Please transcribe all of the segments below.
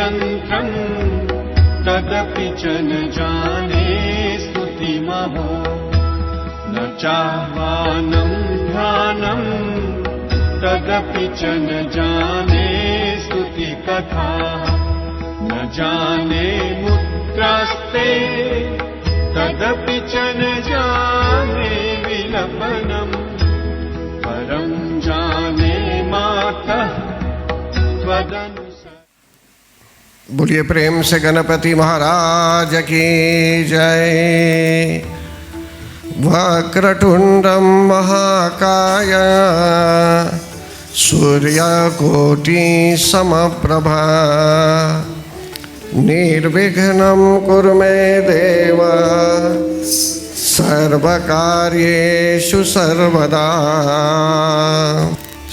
यन्त्रम् तदपि च न जाने स्तुतिमहो न चाह्वानं ध्यानम् तदपि च न जाने स्तुतिकथा न जाने मुद्रास्ते तदपि च न जाने विलपनम् परं जाने मातः त्वदनुसार। बोलिए प्रेम से गणपति महाराज की जय। वक्रतुंडं महाकाय सूर्यकोटि समप्रभा निर्विघ्नं कुरु मे देव सर्वकार्येषु सर्वदा।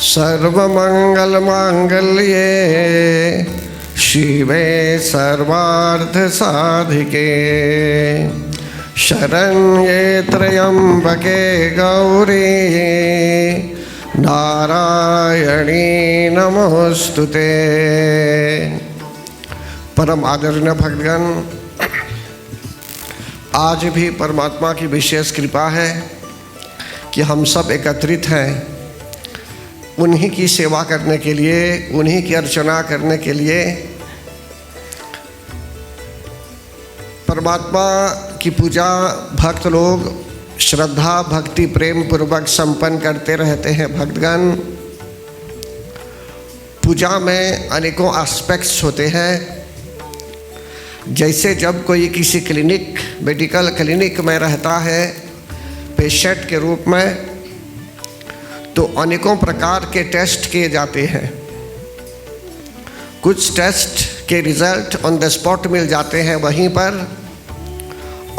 सर्वमंगलमांगल्ये शिवे सर्वार्थसाधिके शरण्ये त्र्यंबके गौरी नारायणी नमोस्तुते। परम आदरणीय भक्तगण, आज भी परमात्मा की विशेष कृपा है कि हम सब एकत्रित हैं उन्हीं की सेवा करने के लिए, उन्हीं की अर्चना करने के लिए। परमात्मा की पूजा भक्त लोग श्रद्धा भक्ति प्रेम पूर्वक संपन्न करते रहते हैं। भक्तगण, पूजा में अनेकों एस्पेक्ट्स होते हैं। जैसे जब कोई किसी क्लिनिक, मेडिकल क्लिनिक में रहता है पेशेंट के रूप में, तो अनेकों प्रकार के टेस्ट किए जाते हैं। कुछ टेस्ट के रिजल्ट ऑन द स्पॉट मिल जाते हैं वहीं पर,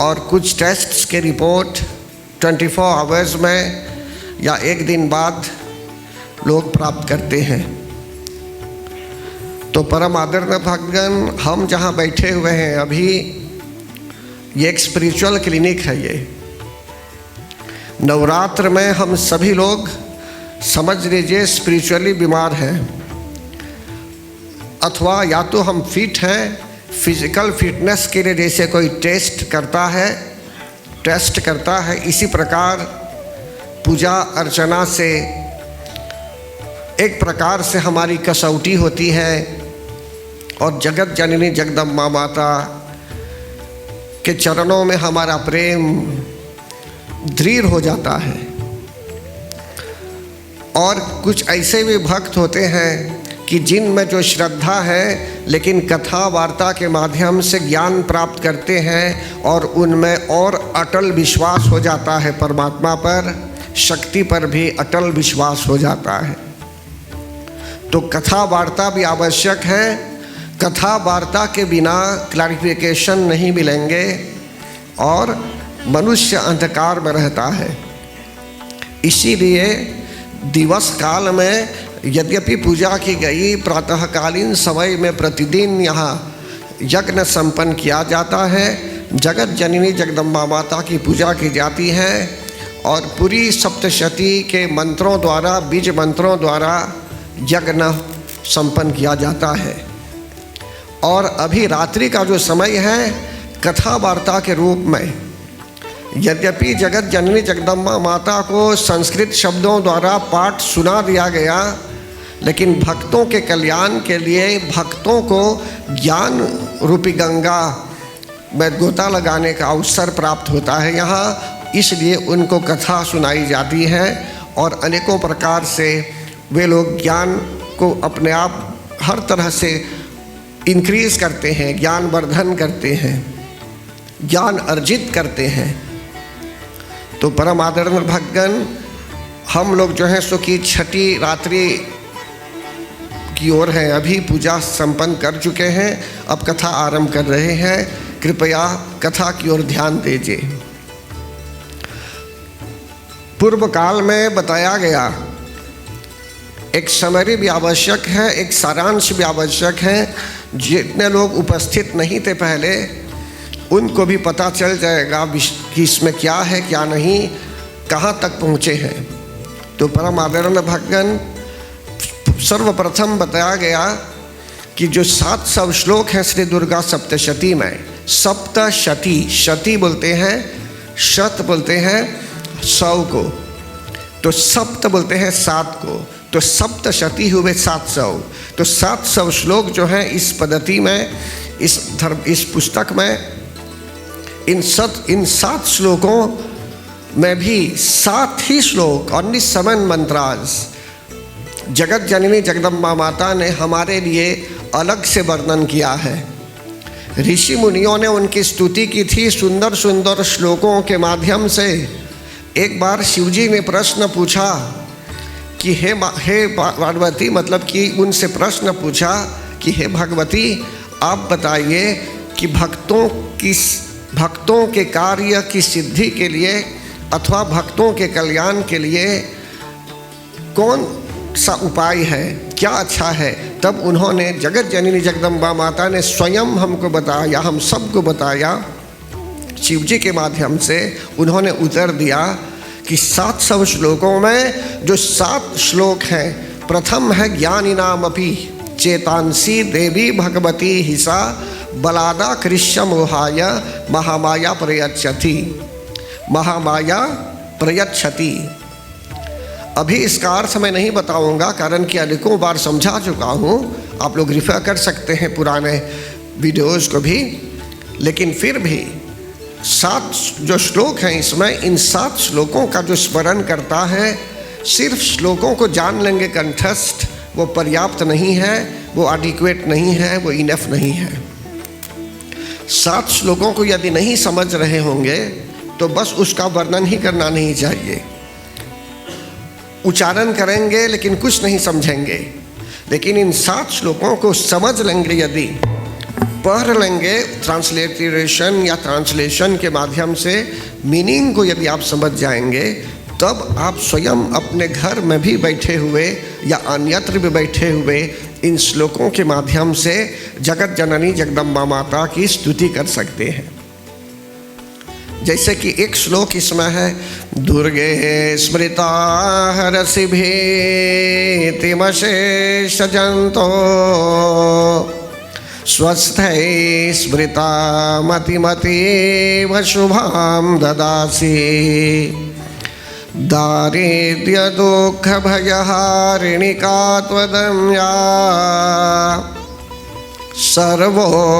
और कुछ टेस्ट्स के रिपोर्ट 24 आवर्स में या एक दिन बाद लोग प्राप्त करते हैं। तो परम आदरणीय भक्तगण, हम जहाँ बैठे हुए हैं अभी, ये एक स्पिरिचुअल क्लिनिक है। ये नवरात्र में हम सभी लोग समझ लीजिए स्पिरिचुअली बीमार हैं, अथवा या तो हम फिट हैं, फिजिकल फिटनेस के लिए जैसे कोई टेस्ट करता है, इसी प्रकार पूजा अर्चना से एक प्रकार से हमारी कसौटी होती है और जगत जननी जगदम्बा माता के चरणों में हमारा प्रेम दृढ़ हो जाता है। और कुछ ऐसे भी भक्त होते हैं कि जिनमें जो श्रद्धा है लेकिन कथा वार्ता के माध्यम से ज्ञान प्राप्त करते हैं और उनमें और अटल विश्वास हो जाता है, परमात्मा पर, शक्ति पर भी अटल विश्वास हो जाता है। तो कथा वार्ता भी आवश्यक है। कथा वार्ता के बिना क्लैरिफिकेशन नहीं मिलेंगे और मनुष्य अंधकार में रहता है। इसीलिए दिवस काल में यद्यपि पूजा की गई, प्रातःकालीन समय में प्रतिदिन यहाँ यज्ञ संपन्न किया जाता है, जगत जननी जगदम्बा माता की पूजा की जाती है और पूरी सप्तशती के मंत्रों द्वारा, बीज मंत्रों द्वारा यज्ञ संपन्न किया जाता है। और अभी रात्रि का जो समय है कथा वार्ता के रूप में, यद्यपि जगत जननी जगदम्बा माता को संस्कृत शब्दों द्वारा पाठ सुना दिया गया, लेकिन भक्तों के कल्याण के लिए भक्तों को ज्ञान रूपी गंगा में गोता लगाने का अवसर प्राप्त होता है यहाँ, इसलिए उनको कथा सुनाई जाती है और अनेकों प्रकार से वे लोग ज्ञान को अपने आप हर तरह से इंक्रीज करते हैं, ज्ञान वर्धन करते हैं, ज्ञान अर्जित करते हैं। तो परम आदरणीय भक्तगण, हम लोग जो हैं सो की छठी रात्रि की ओर हैं। अभी पूजा संपन्न कर चुके हैं, अब कथा आरंभ कर रहे हैं। कृपया कथा की ओर ध्यान दीजिए। पूर्व काल में बताया गया एक समरी भी आवश्यक है, एक सारांश भी आवश्यक है। जितने लोग उपस्थित नहीं थे पहले, उनको भी पता चल जाएगा कि इसमें क्या है क्या नहीं, कहाँ तक पहुँचे हैं। तो परम आदरणीय भक्तगण, सर्वप्रथम बताया गया कि जो 700 श्लोक हैं श्री दुर्गा सप्तशती में, सप्तशती, शती बोलते हैं, शत बोलते हैं 100 को, तो सप्त बोलते हैं 7 को, तो सप्तशती हुए 700। तो 700 श्लोक जो हैं इस पद्धति में, इस पुस्तक में, इन 7 श्लोकों में भी 7 ही श्लोक, ओनली 7 मंत्रास जगत जननी जगदम्बा माता ने हमारे लिए अलग से वर्णन किया है। ऋषि मुनियों ने उनकी स्तुति की थी सुंदर सुंदर श्लोकों के माध्यम से। एक बार शिवजी ने प्रश्न पूछा कि हे पार्वती, मतलब कि उनसे प्रश्न पूछा कि हे भगवती, आप बताइए कि भक्तों के कार्य की सिद्धि के लिए अथवा भक्तों के कल्याण के लिए कौन सा उपाय है, क्या अच्छा है। तब उन्होंने, जगत जननी जगदम्बा माता ने स्वयं हमको बताया, हम सबको बताया, शिवजी के माध्यम से उन्होंने उत्तर दिया कि 700 श्लोकों में जो 7 श्लोक हैं, प्रथम है ज्ञानिनामपि चेतांसी देवी भगवती हिसा बलादा कृष्य मोहाय महामाया प्रयच्छति, महामाया प्रयच्छति। अभी इसका अर्थ मैं नहीं बताऊंगा, कारण कि अनेकों बार समझा चुका हूँ, आप लोग रिफर कर सकते हैं पुराने वीडियोज़ को भी। लेकिन फिर भी 7 जो श्लोक हैं इसमें, इन 7 श्लोकों का जो स्मरण करता है, सिर्फ श्लोकों को जान लेंगे कंठस्थ, वो पर्याप्त नहीं है, वो एडिक्वेट नहीं है, वो इनफ नहीं है। 7 श्लोकों को यदि नहीं समझ रहे होंगे तो बस उसका वर्णन ही करना नहीं चाहिए। उच्चारण करेंगे लेकिन कुछ नहीं समझेंगे। लेकिन इन 7 श्लोकों को समझ लेंगे, यदि पढ़ लेंगे ट्रांसलिटरेशन या ट्रांसलेशन के माध्यम से, मीनिंग को यदि आप समझ जाएंगे, तब आप स्वयं अपने घर में भी बैठे हुए या अन्यत्र भी बैठे हुए इन श्लोकों के माध्यम से जगत जननी जगदम्बा माता की स्तुति कर सकते हैं। जैसे कि एक श्लोक इसमें है, दुर्गे स्मृता हरसि भीतिमशेष जंतो स्वस्थै स्मृता मतिमतीव शुभां ददासि दारिद्र्य दुःख भयहारिणिका त्वदन्या सर्वोपकारकरणाय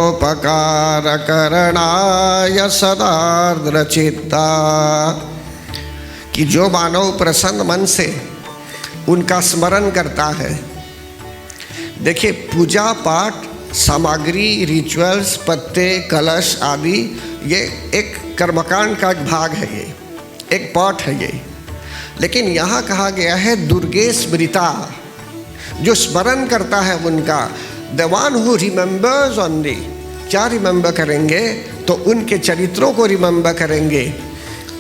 सदार्द्रचित्ता। कि जो मानव प्रसन्न मन से उनका स्मरण करता है। देखिए, पूजा पाठ सामग्री, रिचुअल्स, पत्ते, कलश आदि, ये एक कर्मकांड का एक भाग है, ये एक पार्ट है ये। लेकिन यहाँ कहा गया है दुर्गे स्मृता, जो स्मरण करता है उनका, the one who remembers only. क्या रिमेंबर करेंगे? तो उनके चरित्रों को रिमेंबर करेंगे।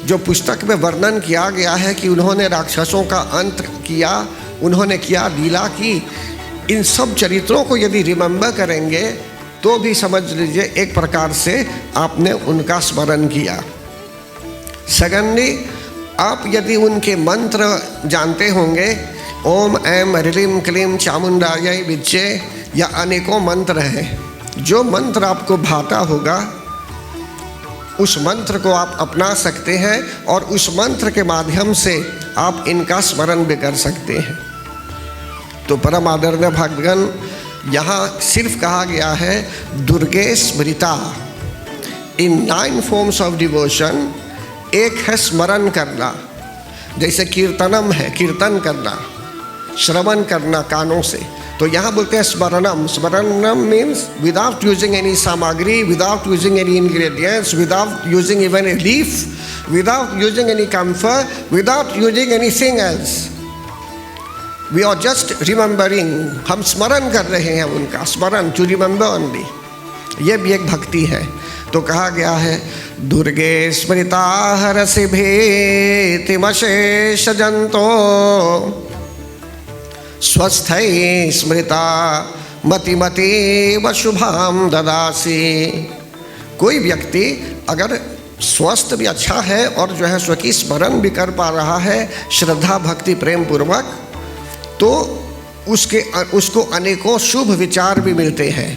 जो पुस्तक में वर्णन किया गया है कि उन्होंने राक्षसों का अंत किया, उन्होंने क्या लीला की, इन सब चरित्रों को यदि रिमेंबर करेंगे तो भी समझ लीजिए एक प्रकार से आपने उनका स्मरण किया। सेकंडली, आप यदि उनके मंत्र जानते होंगे, ओम ऐम ह्रीं क्लीं चामुंडायै विच्चे, या अनेकों मंत्र हैं, जो मंत्र आपको भाता होगा उस मंत्र को आप अपना सकते हैं और उस मंत्र के माध्यम से आप इनका स्मरण भी कर सकते हैं। तो परम आदरणीय भक्तगण, यहाँ सिर्फ कहा गया है दुर्गे स्मृता इन 9 फॉर्म्स ऑफ डिवोशन। एक है स्मरण करना, जैसे कीर्तनम है, कीर्तन करना, श्रवण करना कानों से, तो यहाँ बोलते हैं स्मरणम। स्मरणम मीन्स विदाउट यूजिंग एनी सामग्री, without using any ingredients, without using even a leaf, without using any camphor, without using anything else, we are just remembering. हम स्मरण कर रहे हैं उनका, स्मरण, टू रिमेंबर ओनली। ये भी एक भक्ति है। तो कहा गया है दुर्गे स्मृता हरसि भीतिमशेष जंतो स्वस्थै स्मृता मतिमतीव शुभां ददासि। कोई व्यक्ति अगर स्वस्थ भी अच्छा है और जो है स्वकी स्मरण भी कर पा रहा है श्रद्धा भक्ति प्रेम पूर्वक, तो उसको अनेकों शुभ विचार भी मिलते हैं।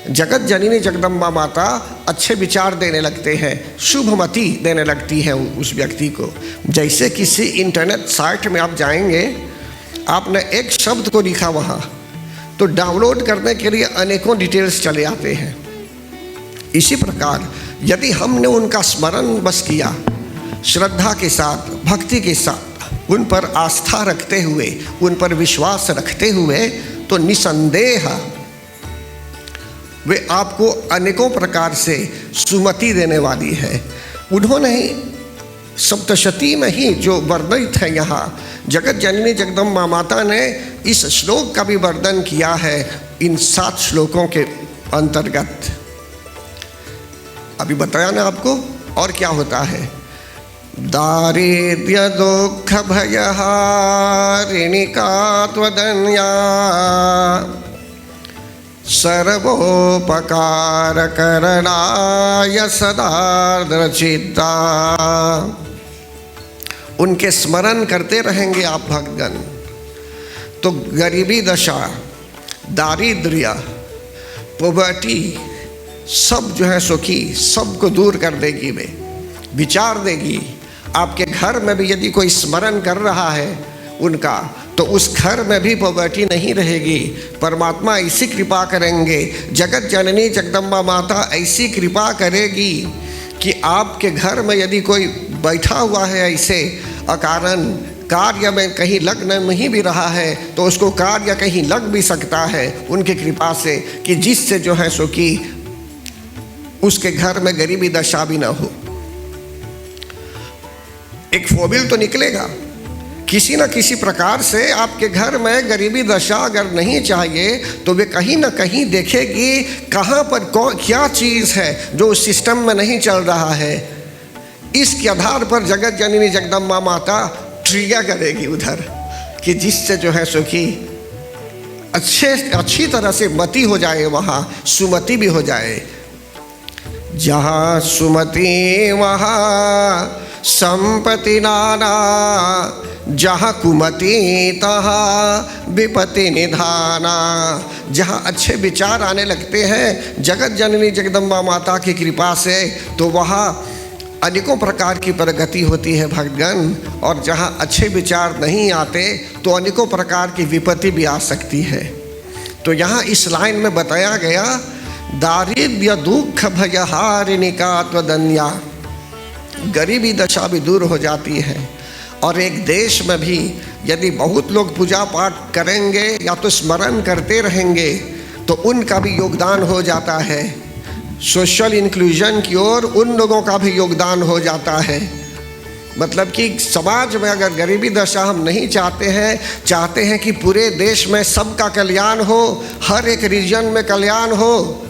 जगत जननी जगदम्बा माता अच्छे विचार देने लगते हैं, शुभमति देने लगती है उस व्यक्ति को। जैसे किसी इंटरनेट साइट में आप जाएंगे, आपने एक शब्द को लिखा वहाँ, तो डाउनलोड करने के लिए अनेकों डिटेल्स चले आते हैं। इसी प्रकार यदि हमने उनका स्मरण बस किया, श्रद्धा के साथ, भक्ति के साथ, उन पर आस्था रखते हुए, उन पर विश्वास रखते हुए, तो निसंदेह वे आपको अनेकों प्रकार से सुमति देने वाली है। उन्होंने ही सप्तशती में ही जो वर्णित है, यहाँ जगत जननी जगदम्बा माता ने इस श्लोक का भी वर्णन किया है इन 7 श्लोकों के अंतर्गत। अभी बताया ना आपको। और क्या होता है? दारिद्र्य दुख भयहारिणी का त्वदन्या सर्वोपकार करणाय सदार्द्रचित्ता। उनके स्मरण करते रहेंगे आप भक्तगण, तो गरीबी दशा, दारिद्र्य, पॉवर्टी सब जो है सुखी, सबको दूर कर देगी। वे विचार देगी। आपके घर में भी यदि कोई स्मरण कर रहा है उनका, तो उस घर में भी पॉवर्टी नहीं रहेगी। परमात्मा ऐसी कृपा करेंगे, जगत जननी जगदम्बा माता ऐसी कृपा करेगी कि आपके घर में यदि कोई बैठा हुआ है ऐसे अकारण, कार्य में कहीं लग नहीं भी रहा है, तो उसको कार्य कहीं लग भी सकता है उनकी कृपा से, कि जिससे जो है सो कि उसके घर में गरीबी दशा भी ना हो। एक फोबिल तो निकलेगा किसी न किसी प्रकार से। आपके घर में गरीबी दशा अगर नहीं चाहिए, तो वे कहीं ना कहीं देखेगी कहाँ पर क्या चीज़ है जो उस सिस्टम में नहीं चल रहा है। इसके आधार पर जगत जननी जगदम्बा माता ट्रिगर करेगी उधर, कि जिससे जो है सो कि अच्छी तरह से मति हो जाए, वहाँ सुमति भी हो जाए। जहाँ सुमति वहाँ संपत्ति नाना, जहाँ कुमति तहाँ विपत्ति निधाना। जहाँ अच्छे विचार आने लगते हैं जगत जननी जगदम्बा माता की कृपा से, तो वहाँ अनेकों प्रकार की प्रगति होती है भक्तगण। और जहाँ अच्छे विचार नहीं आते, तो अनेकों प्रकार की विपत्ति भी आ सकती है। तो यहाँ इस लाइन में बताया गया, दारिद्र्य दुख भयहारिणी का त्वदन्या, गरीबी दशा भी दूर हो जाती है। और एक देश में भी यदि बहुत लोग पूजा पाठ करेंगे या तो स्मरण करते रहेंगे, तो उनका भी योगदान हो जाता है। सोशल इंक्लूजन की ओर उन लोगों का भी योगदान हो जाता है। मतलब कि समाज में अगर गरीबी दशा हम नहीं चाहते हैं कि पूरे देश में सबका कल्याण हो, हर एक रीजन में कल्याण हो,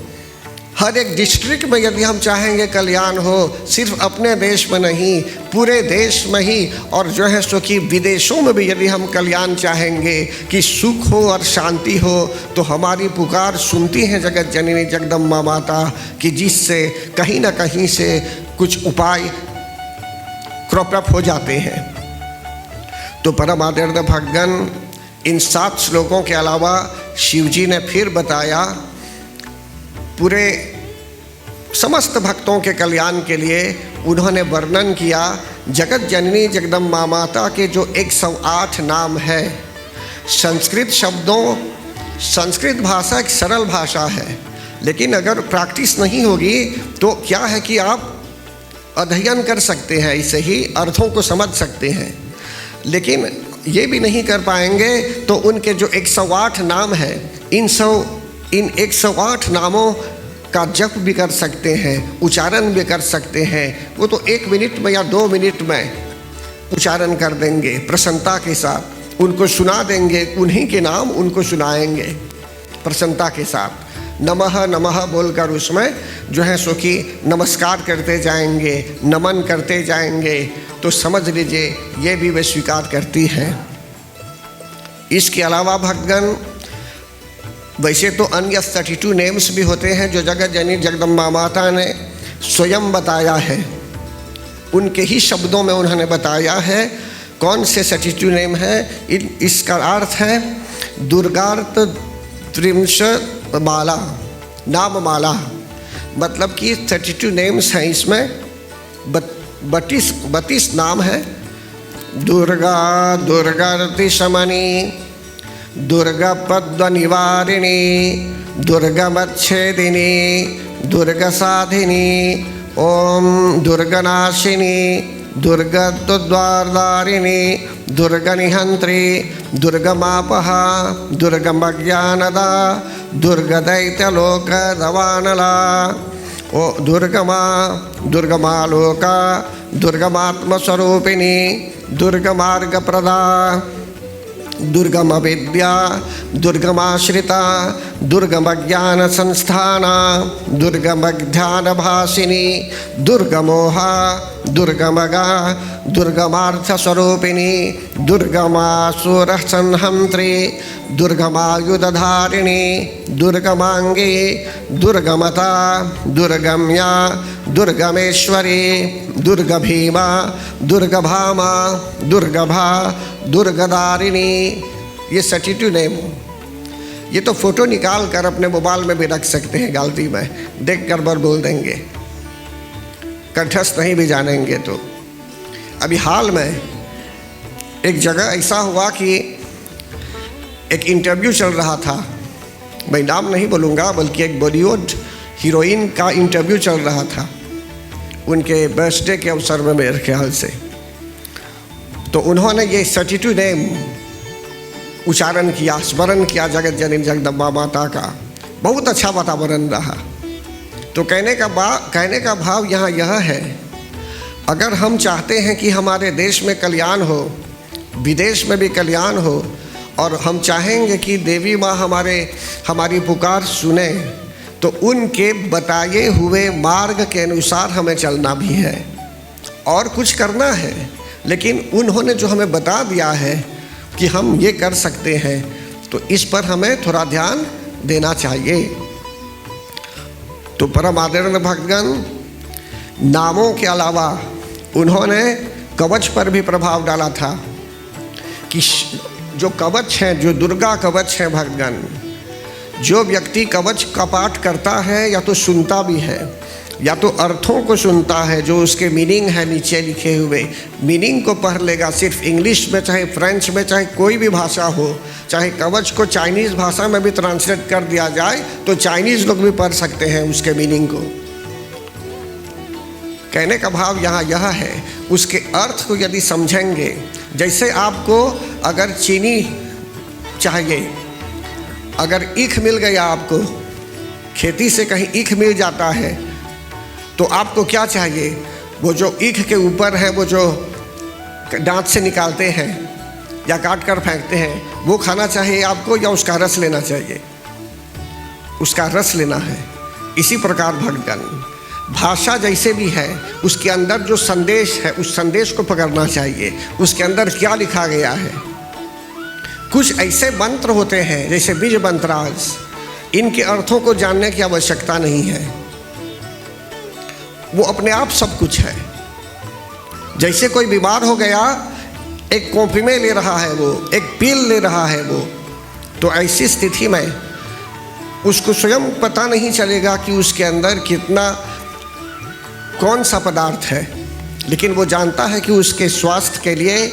हर एक डिस्ट्रिक्ट में यदि हम चाहेंगे कल्याण हो, सिर्फ अपने देश में नहीं पूरे देश में ही, और जो है सो कि विदेशों में भी यदि हम कल्याण चाहेंगे कि सुख हो और शांति हो, तो हमारी पुकार सुनती हैं जगत जननी जगदम्बा माता, कि जिससे कहीं ना कहीं से कुछ उपाय क्रॉप अप हो जाते हैं। तो परम आदरणीय भक्तगण, इन 7 श्लोकों के अलावा शिवजी ने फिर बताया पूरे समस्त भक्तों के कल्याण के लिए उन्होंने वर्णन किया जगत जननी जगदम्बा माता के जो 108 नाम है। संस्कृत भाषा एक सरल भाषा है, लेकिन अगर प्रैक्टिस नहीं होगी तो क्या है कि आप अध्ययन कर सकते हैं, इसे ही अर्थों को समझ सकते हैं, लेकिन ये भी नहीं कर पाएंगे तो उनके जो 108 नाम है, इन 108 नामों का जप भी कर सकते हैं, उच्चारण भी कर सकते हैं। वो तो 1 मिनट में या 2 मिनट में उच्चारण कर देंगे प्रसन्नता के साथ, उनको सुना देंगे, उन्हीं के नाम उनको सुनाएंगे प्रसन्नता के साथ। नमः नमः बोलकर उसमें जो है सो कि नमस्कार करते जाएंगे, नमन करते जाएंगे, तो समझ लीजिए ये भी वे स्वीकार करती हैं। इसके अलावा भक्तगण, वैसे तो अन्य 32 नेम्स भी होते हैं जो जगत जननी जगदम्बा माता ने स्वयं बताया है, उनके ही शब्दों में उन्होंने बताया है। कौन से 32 नेम है? इसका अर्थ है दुर्गार्थ त्रिंश माला, नाम माला, मतलब कि 32 नेम्स हैं इसमें, 32 नाम है। दुर्गा दुर्गार्ति शमनी, दुर्गा पद्म निवारिणी, दुर्गमच्छेदिनी, दुर्गसाधिनी, ओम दुर्गनाशिनी, दुर्गद्वारदारिणी, दुर्गनिहंत्री, दुर्गमापहा, दुर्गमज्ञानदा, दुर्गदैत्यलोकदवानला, ओ दुर्गमा, दुर्गमालोका, दुर्गमात्मस्वरूपिणी, दुर्गमार्गप्रदा, दुर्गम विद्या, दुर्गमाश्रिता, दुर्गमज्ञान संस्थाना, दुर्गमध्यानभासिनी, दुर्गमोहा, दुर्गमगा, दुर्गमार्थस्वरूपिणी, दुर्गमासुरसंहंत्री, दुर्गमायुधधारिणी, दुर्गमांगी, दुर्गमता, दुर्गम्या, दुर्गमेश्वरी, दुर्गभीमा, दुर्गभामा, दुर्गभा, दुर्गदारिणी। ये 32 नेम। ये तो फोटो निकाल कर अपने मोबाइल में भी रख सकते हैं, गलती में देख कर बर बोल देंगे, कंठस्थ नहीं भी जानेंगे। तो अभी हाल में एक जगह ऐसा हुआ कि एक इंटरव्यू चल रहा था, मैं नाम नहीं बोलूँगा, बल्कि एक बॉलीवुड हीरोइन का इंटरव्यू चल रहा था उनके बर्थडे के अवसर में मेरे ख्याल से। तो उन्होंने ये 32 नेम उच्चारण किया, स्मरण किया जगत जननी जगदम्बा माता का। बहुत अच्छा वातावरण रहा। तो कहने का भाव यहाँ यह है, अगर हम चाहते हैं कि हमारे देश में कल्याण हो, विदेश में भी कल्याण हो, और हम चाहेंगे कि देवी माँ हमारी पुकार सुने, तो उनके बताए हुए मार्ग के अनुसार हमें चलना भी है और कुछ करना है। लेकिन उन्होंने जो हमें बता दिया है कि हम ये कर सकते हैं, तो इस पर हमें थोड़ा ध्यान देना चाहिए। तो परम आदरणीय भक्तगण, नामों के अलावा उन्होंने कवच पर भी प्रभाव डाला था कि जो कवच हैं, जो दुर्गा कवच हैं भक्तगण, जो व्यक्ति कवच का पाठ करता है या तो सुनता भी है या तो अर्थों को सुनता है, जो उसके मीनिंग है नीचे लिखे हुए, मीनिंग को पढ़ लेगा। सिर्फ इंग्लिश में, चाहे फ्रेंच में, चाहे कोई भी भाषा हो, चाहे कवच को चाइनीज़ भाषा में भी ट्रांसलेट कर दिया जाए तो चाइनीज़ लोग भी पढ़ सकते हैं उसके मीनिंग को। कहने का भाव यहाँ यह है, उसके अर्थ को यदि समझेंगे, जैसे आपको अगर चीनी चाहिए, अगर ईख मिल गया, आपको खेती से कहीं ईख मिल जाता है, तो आपको क्या चाहिए? वो जो ईख के ऊपर है, वो जो दांत से निकालते हैं या काट कर फेंकते हैं, वो खाना चाहिए आपको या उसका रस लेना चाहिए? उसका रस लेना है। इसी प्रकार भक्तगण, भाषा जैसे भी है, उसके अंदर जो संदेश है, उस संदेश को पकड़ना चाहिए। उसके अंदर क्या लिखा गया है। कुछ ऐसे मंत्र होते हैं जैसे बीज मंत्राज, इनके अर्थों को जानने की आवश्यकता नहीं है, वो अपने आप सब कुछ है। जैसे कोई बीमार हो गया, एक कॉपी में ले रहा है, वो एक पील ले रहा है वो, तो ऐसी स्थिति में उसको स्वयं पता नहीं चलेगा कि उसके अंदर कितना कौन सा पदार्थ है, लेकिन वो जानता है कि उसके स्वास्थ्य के लिए,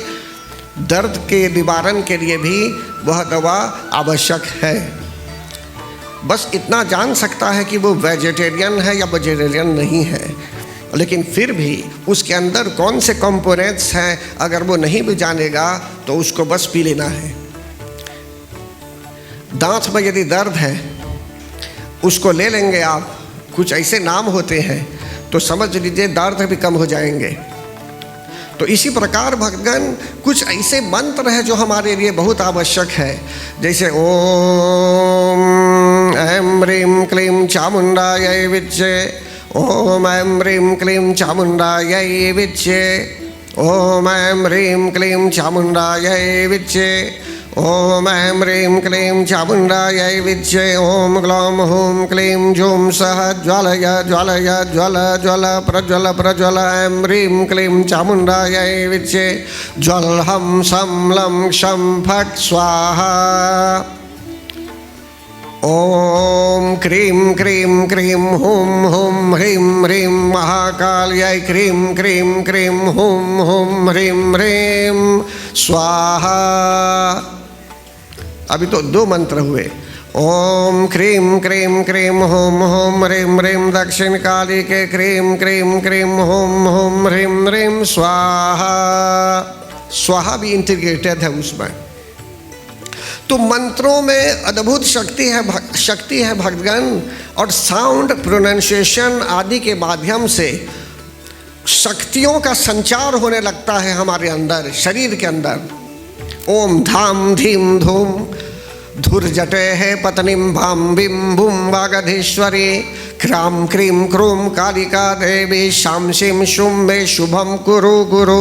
दर्द के निवारण के लिए भी वह दवा आवश्यक है। बस इतना जान सकता है कि वो वेजिटेरियन है या वेजिटेरियन नहीं है, लेकिन फिर भी उसके अंदर कौन से कंपोनेंट्स हैं अगर वो नहीं भी जानेगा तो उसको बस पी लेना है। दांत में यदि दर्द है, उसको ले लेंगे आप, कुछ ऐसे नाम होते हैं, तो समझ लीजिए दर्द भी कम हो जाएंगे। तो इसी प्रकार भक्तगण, कुछ ऐसे मंत्र हैं जो हमारे लिए बहुत आवश्यक है, जैसे ओम ऐं ह्रीं क्लीं चामुंडायै विच्चे, ओम ऐं ह्रीं क्लीं चामुंडायै विच्चे, ओम ऐं ह्रीं क्लीं चामुंडायै विच्चे, ओम ऐं ह्रीं क्लीं चामुंडायै विच्चे, ओम ग्लौं हूं क्लीं जूं सः ज्वालय ज्वालय ज्वल ज्वल प्रज्वल प्रज्वल, ऐं ह्रीं क्लीं चामुंडायै विच्चे, ज्वल हम सं लं क्षं फट् स्वाहा। ओम क्रीं क्रीं क्रीं हुम हुम ह्रीं ह्रीं महाकाल्याय क्रीं क्रीं क्रीं हुम हुम ह्रीं ह्रीं स्वाहा। अभी तो 2 मंत्र हुए। ओम क्रीं क्रीं क्रीं हुम हुम ह्रीं ह्रीं दक्षिण काली के क्रीं क्रीं क्रीं हुम हुम ह्रीं ह्रीं स्वाहा। स्वाहा भी इंटीग्रेटेड है उसमें। तो मंत्रों में अद्भुत शक्ति है भक्तगण, और साउंड प्रोनाउंसिएशन आदि के माध्यम से शक्तियों का संचार होने लगता है हमारे अंदर, शरीर के अंदर। ओम धाम धीम धूम धुर्जटे है पत्नीम भाम बिम बुम वागधीश्वरी क्राम क्रीम क्रूम कालिका देवी शाम शिम शुम में शुभम कुरु गुरु।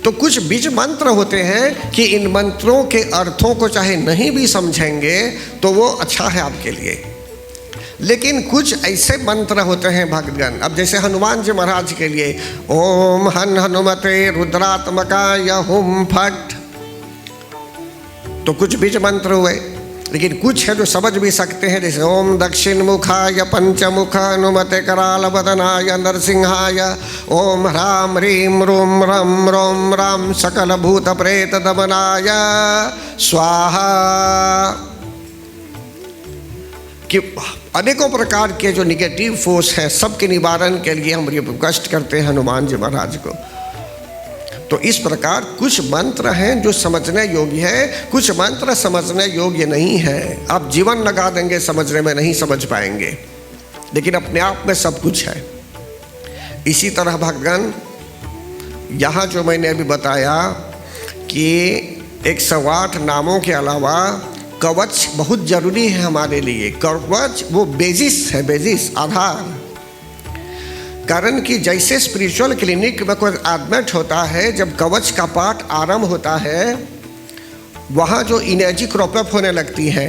तो कुछ बीज मंत्र होते हैं कि इन मंत्रों के अर्थों को चाहे नहीं भी समझेंगे तो वो अच्छा है आपके लिए, लेकिन कुछ ऐसे मंत्र होते हैं भक्तगण। अब जैसे हनुमान जी महाराज के लिए ओम हन हनुमते रुद्रात्मकाय हुम फट, तो कुछ बीज मंत्र हुए। लेकिन कुछ है जो समझ भी सकते हैं, जैसे ओम दक्षिण मुखाय पंचमुख हनुमते कराल वदनाय नरसिंहाय ओम ह्राम ह्रीम रूम रम रोम राम सकल भूत प्रेत दमनाय स्वाहा। कि अनेकों प्रकार के जो निगेटिव फोर्स है सबके निवारण के लिए हम रिक्वेस्ट करते हैं हनुमान जी महाराज को। तो इस प्रकार कुछ मंत्र हैं जो समझने योग्य है, कुछ मंत्र समझने योग्य नहीं है। आप जीवन लगा देंगे समझने में, नहीं समझ पाएंगे, लेकिन अपने आप में सब कुछ है। इसी तरह भक्तगण यहाँ जो मैंने अभी बताया कि 108 नामों के अलावा कवच बहुत जरूरी है हमारे लिए। कवच वो बेसिस है, बेसिस आधार। कारण कि जैसे स्पिरिचुअल क्लिनिक में कोई एडमिट होता है, जब कवच का पाठ आरंभ होता है वहाँ जो एनर्जी क्रॉप अप होने लगती है,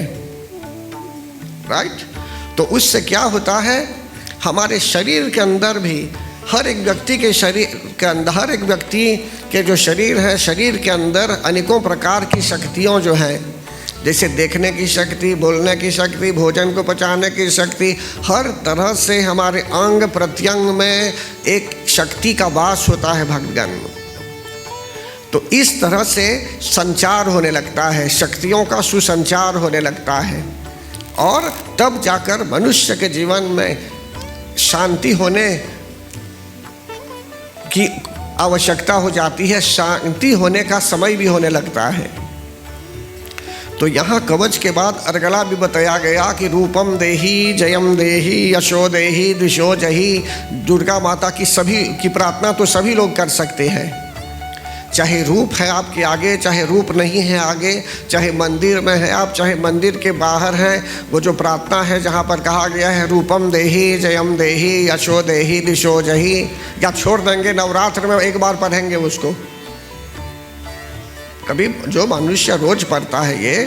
राइट। तो उससे क्या होता है, हमारे शरीर के अंदर भी हर एक व्यक्ति के शरीर के अंदर, हर एक व्यक्ति के जो शरीर है, शरीर के अंदर अनेकों प्रकार की शक्तियाँ जो हैं, जैसे देखने की शक्ति, बोलने की शक्ति, भोजन को पचाने की शक्ति, हर तरह से हमारे अंग प्रत्यंग में एक शक्ति का वास होता है भक्तगण। तो इस तरह से संचार होने लगता है, शक्तियों का सुसंचार होने लगता है, और तब जाकर मनुष्य के जीवन में शांति होने की आवश्यकता हो जाती है, शांति होने का समय भी होने लगता है। तो यहाँ कवच के बाद अरगला भी बताया गया कि रूपम देही जयम देही यशो देही दिशो जही। दुर्गा माता की सभी की प्रार्थना तो सभी लोग कर सकते हैं, चाहे रूप है आपके आगे, चाहे रूप नहीं है आगे, चाहे मंदिर में है आप, चाहे मंदिर के बाहर हैं। वो जो प्रार्थना है जहाँ पर कहा गया है रूपम देही जयम देही यशो देही दिशो जही, या छोड़ देंगे नवरात्र में एक बार पढ़ेंगे उसको, कभी जो मनुष्य रोज पढ़ता है ये,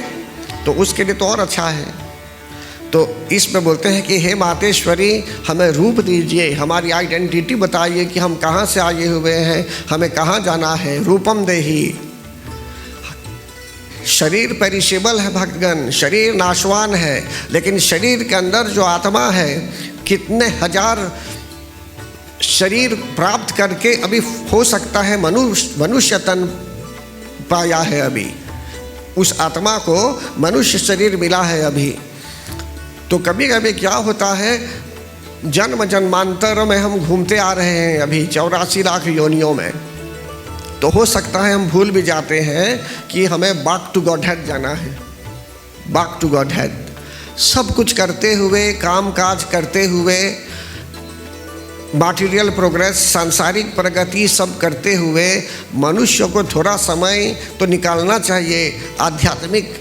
तो उसके लिए तो और अच्छा है। तो इसमें बोलते हैं कि हे मातेश्वरी हमें रूप दीजिए, हमारी आइडेंटिटी बताइए कि हम कहाँ से आए हुए हैं, हमें कहाँ जाना है। रूपम देही। शरीर पेरिशेबल है भक्तगण, शरीर नाशवान है, लेकिन शरीर के अंदर जो आत्मा है, कितने हजार शरीर प्राप्त करके अभी हो सकता है मनुष्य तन पाया है, अभी उस आत्मा को मनुष्य शरीर मिला है अभी। तो कभी कभी क्या होता है, जन्म जन्मांतर में हम घूमते आ रहे हैं अभी 84 लाख योनियों में, तो हो सकता है हम भूल भी जाते हैं कि हमें बैक टू गॉडहेड जाना है, बैक टू गॉडहेड। सब कुछ करते हुए, काम काज करते हुए, मटेरियल प्रोग्रेस, सांसारिक प्रगति सब करते हुए मनुष्य को थोड़ा समय तो निकालना चाहिए आध्यात्मिक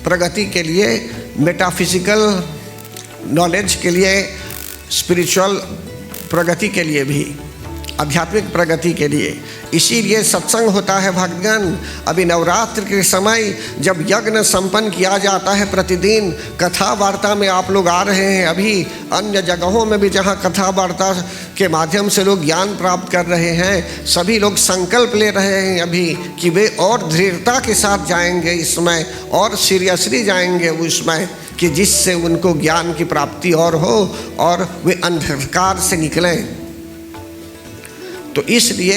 प्रगति के लिए, मेटाफिजिकल नॉलेज के लिए, स्पिरिचुअल प्रगति के लिए भी। आध्यात्मिक प्रगति के लिए। इसीलिए सत्संग होता है भक्तगण। अभी नवरात्र के समय जब यज्ञ संपन्न किया जाता है, प्रतिदिन कथा वार्ता में आप लोग आ रहे हैं। अभी अन्य जगहों में भी जहाँ कथा वार्ता के माध्यम से लोग ज्ञान प्राप्त कर रहे हैं, सभी लोग संकल्प ले रहे हैं अभी कि वे और दृढ़ता के साथ जाएंगे इसमें, और सीरियसली जाएंगे उसमें, कि जिससे उनको ज्ञान की प्राप्ति और हो और वे अंधकार से निकलें। तो इसलिए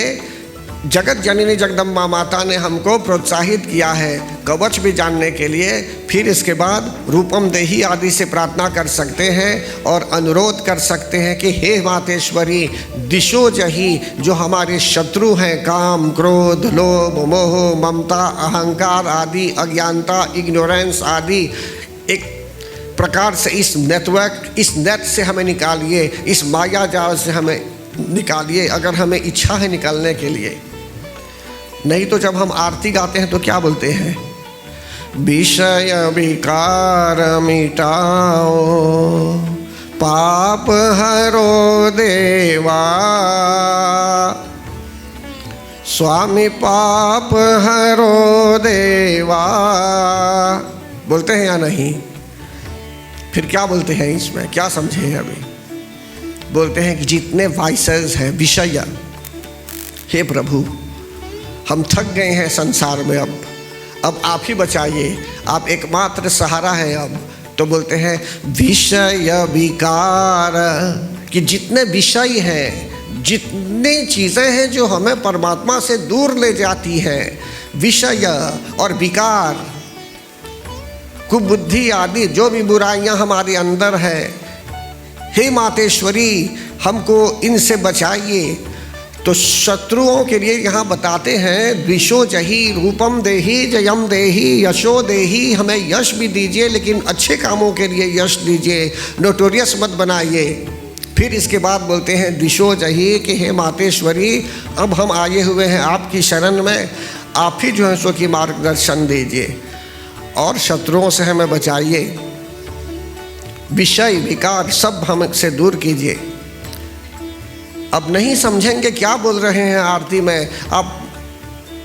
जगत जननी जगदम्बा माता ने हमको प्रोत्साहित किया है कवच भी जानने के लिए। फिर इसके बाद रूपम देही आदि से प्रार्थना कर सकते हैं और अनुरोध कर सकते हैं कि हे मातेश्वरी दिशो जही, जो हमारे शत्रु हैं, काम, क्रोध, लोभ, मोह, ममता, अहंकार आदि, अज्ञानता, इग्नोरेंस आदि, एक प्रकार से इस नेटवर्क, इस नेट से हमें निकालिए, इस माया जाल से हमें निकालिए, अगर हमें इच्छा है निकलने के लिए। नहीं तो जब हम आरती गाते हैं तो क्या बोलते हैं? विषय विकार मिटाओ, पाप हरो देवा, स्वामी पाप हरो देवा। बोलते हैं या नहीं? फिर क्या बोलते हैं इसमें, क्या समझे अभी? बोलते हैं कि जितने वाइसेस हैं, विषय, हे प्रभु हम थक गए हैं संसार में, अब आप ही बचाइए, आप एकमात्र सहारा है अब। तो बोलते हैं विषय विकार, कि जितने विषय हैं, जितने चीज़ें हैं जो हमें परमात्मा से दूर ले जाती हैं, विषय और विकार, कुबुद्धि आदि जो भी बुराइयां हमारे अंदर है, हे मातेश्वरी हमको इनसे बचाइए। तो शत्रुओं के लिए यहाँ बताते हैं द्विषो जही, रूपम देही, जयम देही, यशो देही, हमें यश भी दीजिए लेकिन अच्छे कामों के लिए यश दीजिए, नोटोरियस मत बनाइए। फिर इसके बाद बोलते हैं द्विषो जही कि हे मातेश्वरी अब हम आए हुए हैं आपकी शरण में, आप ही जो है सो की मार्गदर्शन दीजिए और शत्रुओं से हमें बचाइए, विषय विकार सब हमसे दूर कीजिए। अब नहीं समझेंगे क्या बोल रहे हैं आरती में, आप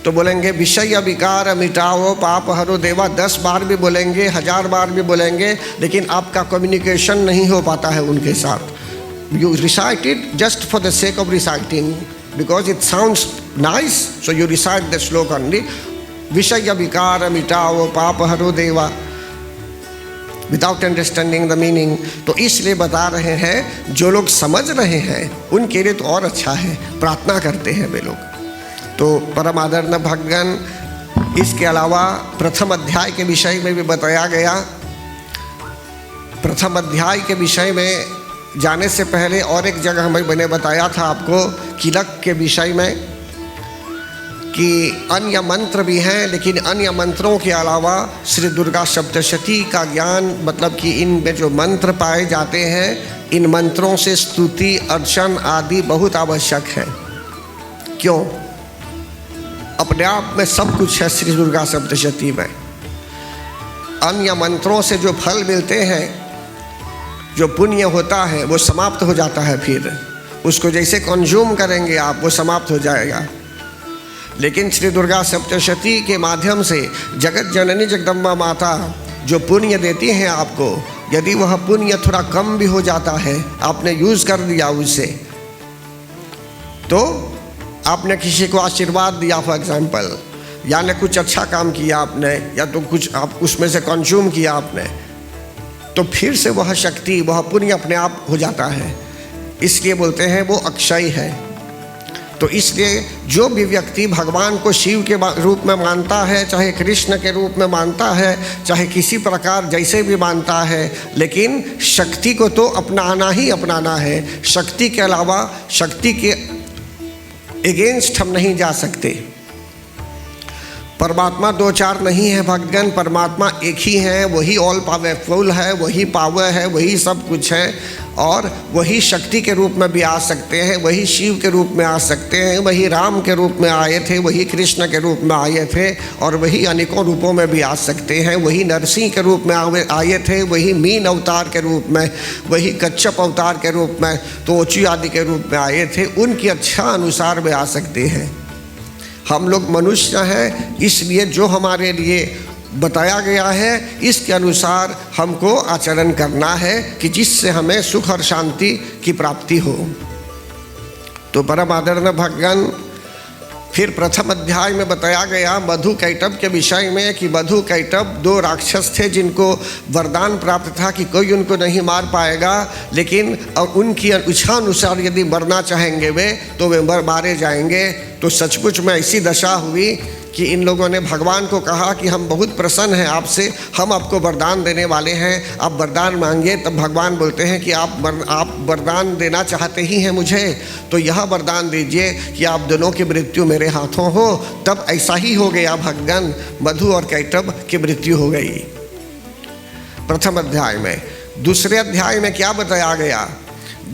तो बोलेंगे विषय विकार मिटाओ, पाप हरो देवा 10 बार भी बोलेंगे, 1000 बार भी बोलेंगे, लेकिन आपका कम्युनिकेशन नहीं हो पाता है उनके साथ। You recite it just for the sake of reciting, because it sounds nice, so you recite the श्लोक ओनली, विषय विकार मिटाओ, पाप हरो देवा, विदाउट अंडरस्टैंडिंग द मीनिंग। तो इसलिए बता रहे हैं जो लोग समझ रहे हैं उनके लिए तो और अच्छा है, प्रार्थना करते हैं वे लोग। तो परम आदरणीय भक्तगण, इसके अलावा प्रथम अध्याय के विषय में भी बताया गया। प्रथम अध्याय के विषय में जाने से पहले और एक जगह मैंने बताया था आपको किलक के विषय में कि अन्य मंत्र भी हैं, लेकिन अन्य मंत्रों के अलावा श्री दुर्गा सप्तशती का ज्ञान, मतलब कि इनमें जो मंत्र पाए जाते हैं, इन मंत्रों से स्तुति अर्चन आदि बहुत आवश्यक है। क्यों? अपने आप में सब कुछ है श्री दुर्गा सप्तशती में। अन्य मंत्रों से जो फल मिलते हैं, जो पुण्य होता है, वो समाप्त हो जाता है, फिर उसको जैसे कंज्यूम करेंगे आप वो समाप्त हो जाएगा। लेकिन श्री दुर्गा सप्तशती के माध्यम से जगत जननी जगदम्बा माता जो पुण्य देती हैं आपको, यदि वह पुण्य थोड़ा कम भी हो जाता है, आपने यूज़ कर दिया उससे, तो आपने किसी को आशीर्वाद दिया फॉर एग्जाम्पल, या ने कुछ अच्छा काम किया आपने, या तो कुछ आप उसमें से कंज्यूम किया आपने, तो फिर से वह शक्ति, वह पुण्य अपने आप हो जाता है। इसलिए बोलते हैं वो अक्षय है। तो इसलिए जो भी व्यक्ति भगवान को शिव के रूप में मानता है, चाहे कृष्ण के रूप में मानता है, चाहे किसी प्रकार जैसे भी मानता है, लेकिन शक्ति को तो अपनाना ही अपनाना है। शक्ति के अलावा, शक्ति के एगेंस्ट हम नहीं जा सकते। परमात्मा 2-4 नहीं है भक्तगण, परमात्मा एक ही है, वही ऑल पावरफुल है, वही पावर है, वही सब कुछ है। और वही शक्ति के रूप में भी आ सकते हैं, वही शिव के रूप में आ सकते हैं, वही राम के रूप में आए थे, वही कृष्ण के रूप में आए थे, और वही अनेकों रूपों में भी आ सकते हैं, वही नरसिंह के रूप में आए थे, वही मीन अवतार के रूप में, वही कच्छप अवतार के रूप में, तो ओची आदि के रूप में आए थे, उनकी अच्छा अनुसार में आ सकते हैं। हम लोग मनुष्य हैं, इसलिए जो हमारे लिए बताया गया है इसके अनुसार हमको आचरण करना है कि जिससे हमें सुख और शांति की प्राप्ति हो। तो परम आदरणीय भगवान फिर प्रथम अध्याय में बताया गया मधु कैटभ के विषय में कि मधु कैटभ 2 राक्षस थे जिनको वरदान प्राप्त था कि कोई उनको नहीं मार पाएगा, लेकिन उनकी इच्छा अनुसार यदि मरना चाहेंगे वे तो वे मारे जाएंगे। तो सचमुच में ऐसी दशा हुई कि इन लोगों ने भगवान को कहा कि हम बहुत प्रसन्न हैं आपसे, हम आपको वरदान देने वाले हैं, आप वरदान मांगिए। तब भगवान बोलते हैं कि आप वरदान देना चाहते ही हैं मुझे, तो यह वरदान दीजिए कि आप दोनों की मृत्यु मेरे हाथों हो। तब ऐसा ही हो गया भगवान, मधु और कैटभ की मृत्यु हो गई प्रथम अध्याय में। दूसरे अध्याय में क्या बताया गया?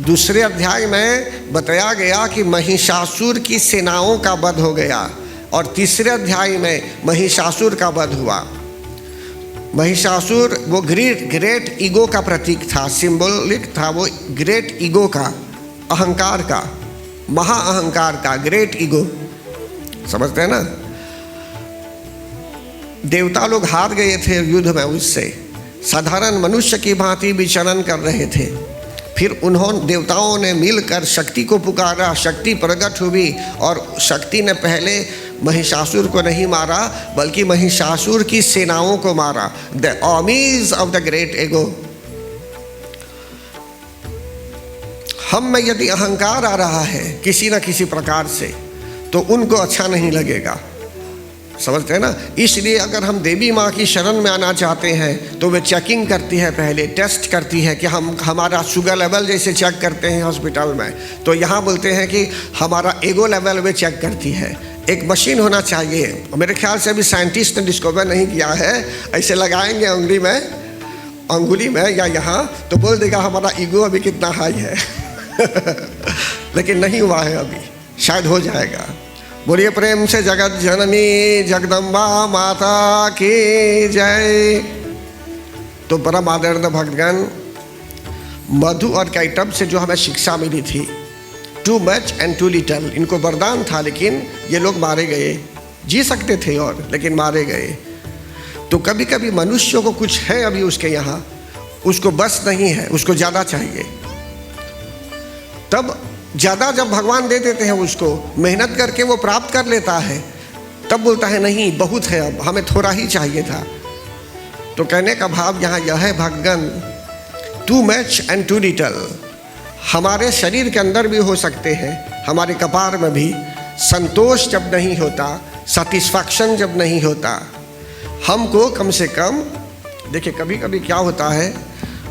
दूसरे अध्याय में बताया गया कि महिषासुर की सेनाओं का वध हो गया, और तीसरे अध्याय में महिषासुर का वध हुआ। महिषासुर वो ग्रेट ईगो का प्रतीक था, सिंबॉलिक था, वो ग्रेट ईगो का, अहंकार का, महाअहंकार का, ग्रेट ईगो, समझते हैं ना। देवता लोग हार गए थे युद्ध में उससे, साधारण मनुष्य की भांति विचरण कर रहे थे। फिर उन्होंने देवताओं ने मिलकर शक्ति को पुकारा, शक्ति प्रकट हुई, और शक्ति ने पहले महिषासुर को नहीं मारा बल्कि महिषासुर की सेनाओं को मारा, the armies of the great ego. हम में यदि अहंकार आ रहा है किसी न किसी प्रकार से तो उनको अच्छा नहीं लगेगा, समझते हैं ना। इसलिए अगर हम देवी माँ की शरण में आना चाहते हैं तो वे चेकिंग करती है, पहले टेस्ट करती है कि हमारा शुगर लेवल जैसे चेक करते हैं हॉस्पिटल में, तो यहाँ बोलते हैं कि हमारा ईगो लेवल वे चेक करती है। एक मशीन होना चाहिए, मेरे ख्याल से अभी साइंटिस्ट ने डिस्कवर नहीं किया है, ऐसे लगाएंगे अंगुली में या यहाँ तो बोल देगा हमारा ईगो अभी कितना हाई है लेकिन नहीं हुआ है अभी, शायद हो जाएगा। बोलिए प्रेम से जगत जननी जगदम्बा माता की जय। तो परम आदरणीय भक्तगण, मधु और कैटभ से जो हमें शिक्षा मिली थी, too much and too little, इनको वरदान था लेकिन ये लोग मारे गए, जी सकते थे और लेकिन मारे गए। तो कभी कभी मनुष्य को कुछ है अभी उसके यहाँ, उसको बस नहीं है, उसको ज़्यादा चाहिए, तब ज़्यादा जब भगवान दे देते हैं उसको, मेहनत करके वो प्राप्त कर लेता है, तब बोलता है नहीं बहुत है, अब हमें थोड़ा ही चाहिए था। तो कहने का भाव यहाँ यह है भगवान, too much and too little. हमारे शरीर के अंदर भी हो सकते हैं, हमारे कपार में भी संतोष जब नहीं होता, सेटिस्फैक्शन जब नहीं होता, हमको कम से कम, देखिए कभी कभी क्या होता है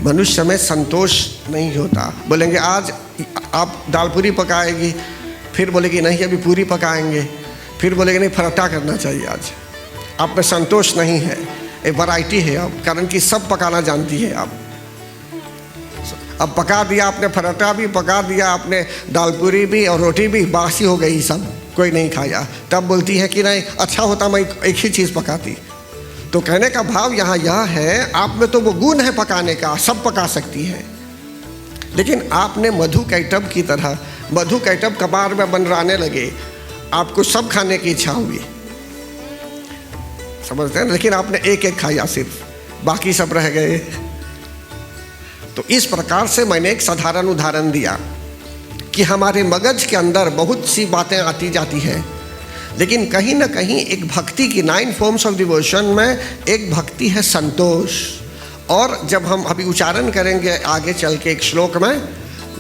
मनुष्य में संतोष नहीं होता। बोलेंगे आज आप दाल पूरी पकाएगी, फिर बोलेगी नहीं अभी पूरी पकाएंगे, फिर बोलेगी नहीं पराठा करना चाहिए आज। आप में संतोष नहीं है, एक वैरायटी है अब, कारण कि सब पकाना जानती है आप। अब पका दिया आपने, पराठा भी पका दिया आपने, दाल पूरी भी और रोटी भी, बासी हो गई सब, कोई नहीं खाया। तब बोलती है कि नहीं अच्छा होता मैं एक ही चीज़ पकाती। तो कहने का भाव यहाँ यह है, आप में तो वो गुण है पकाने का, सब पका सकती है, लेकिन आपने मधु कैटभ की तरह, मधु कैटभ कपार में बनराने लगे, आपको सब खाने की इच्छा हुई, समझते हैं, लेकिन आपने एक एक खाया सिर्फ, बाकी सब रह गए। तो इस प्रकार से मैंने एक साधारण उदाहरण दिया कि हमारे मगज के अंदर बहुत सी बातें आती जाती हैं, लेकिन कहीं ना कहीं एक भक्ति की 9 फॉर्म्स ऑफ डिवोशन में एक भक्ति है संतोष। और जब हम अभी उच्चारण करेंगे आगे चल के एक श्लोक में,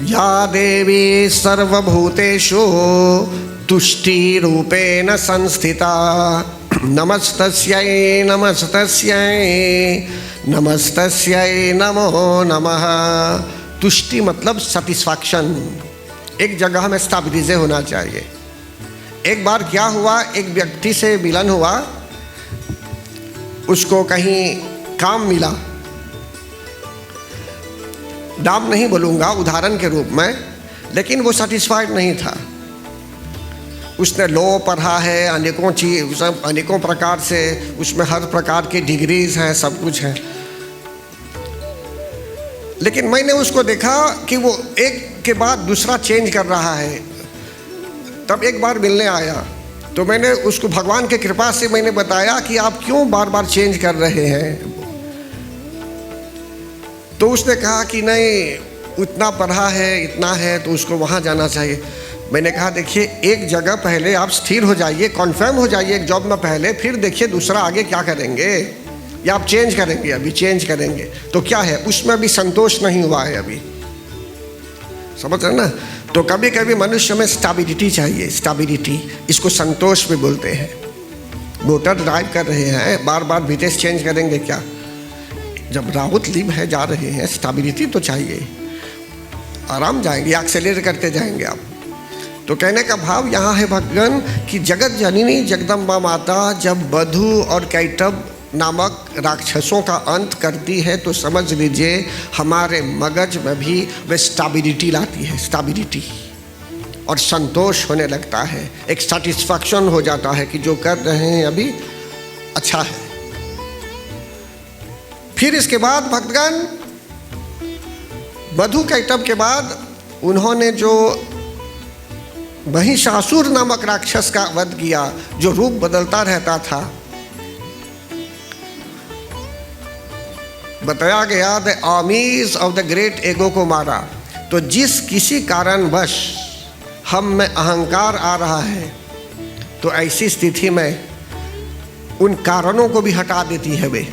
या देवी सर्वभूतेषु तुष्टि रूपेण संस्थिता नमस्तस्यै नमस्तस्यै नमस्तस्यै नमो नमः। तुष्टि मतलब सेटिस्फैक्शन, एक जगह में स्टेबिलिटी होना चाहिए। एक बार क्या हुआ, एक व्यक्ति से मिलन हुआ, उसको कहीं काम मिला, नाम नहीं बोलूँगा उदाहरण के रूप में, लेकिन वो सेटिस्फाइड नहीं था। उसने लॉ पढ़ा है, अनेकों चीज, सब अनेकों प्रकार से, उसमें हर प्रकार की डिग्रीज हैं, सब कुछ है। लेकिन मैंने उसको देखा कि वो एक के बाद दूसरा चेंज कर रहा है। तब एक बार मिलने आया तो मैंने उसको भगवान की कृपा से मैंने बताया कि आप क्यों बार बार चेंज कर रहे हैं। तो उसने कहा कि नहीं, उतना पढ़ा है, इतना है, तो उसको वहाँ जाना चाहिए। मैंने कहा देखिए, एक जगह पहले आप स्थिर हो जाइए, कॉन्फर्म हो जाइए एक जॉब में पहले, फिर देखिए दूसरा आगे क्या करेंगे, या आप चेंज करेंगे, अभी चेंज करेंगे तो क्या है, उसमें भी संतोष नहीं हुआ है अभी, समझ रहे ना। तो कभी कभी मनुष्य में स्टेबिलिटी चाहिए, स्टेबिलिटी, इसको संतोष भी बोलते हैं। मोटर ड्राइव कर रहे हैं, बार बार विदेश चेंज करेंगे क्या, जब राउत लिप है जा रहे हैं, स्टेबिलिटी तो चाहिए, आराम जाएंगे, एक्सेलरेट करते जाएंगे आप। तो कहने का भाव यहाँ है भगवान कि जगत जननी जगदम्बा माता जब बधु और कैटब नामक राक्षसों का अंत करती है तो समझ लीजिए हमारे मगज में भी वे स्टेबिलिटी लाती है, स्टेबिलिटी, और संतोष होने लगता है, एक सेटिस्फैक्शन हो जाता है कि जो कर रहे हैं अभी अच्छा है। फिर इसके बाद भक्तगण बधु कैटब के बाद उन्होंने जो महिषासुर नामक राक्षस का वध किया, जो रूप बदलता रहता था। बताया गया the armies of the great एगो को मारा। तो जिस किसी कारणवश हम में अहंकार आ रहा है तो ऐसी स्थिति में उन कारणों को भी हटा देती है वे।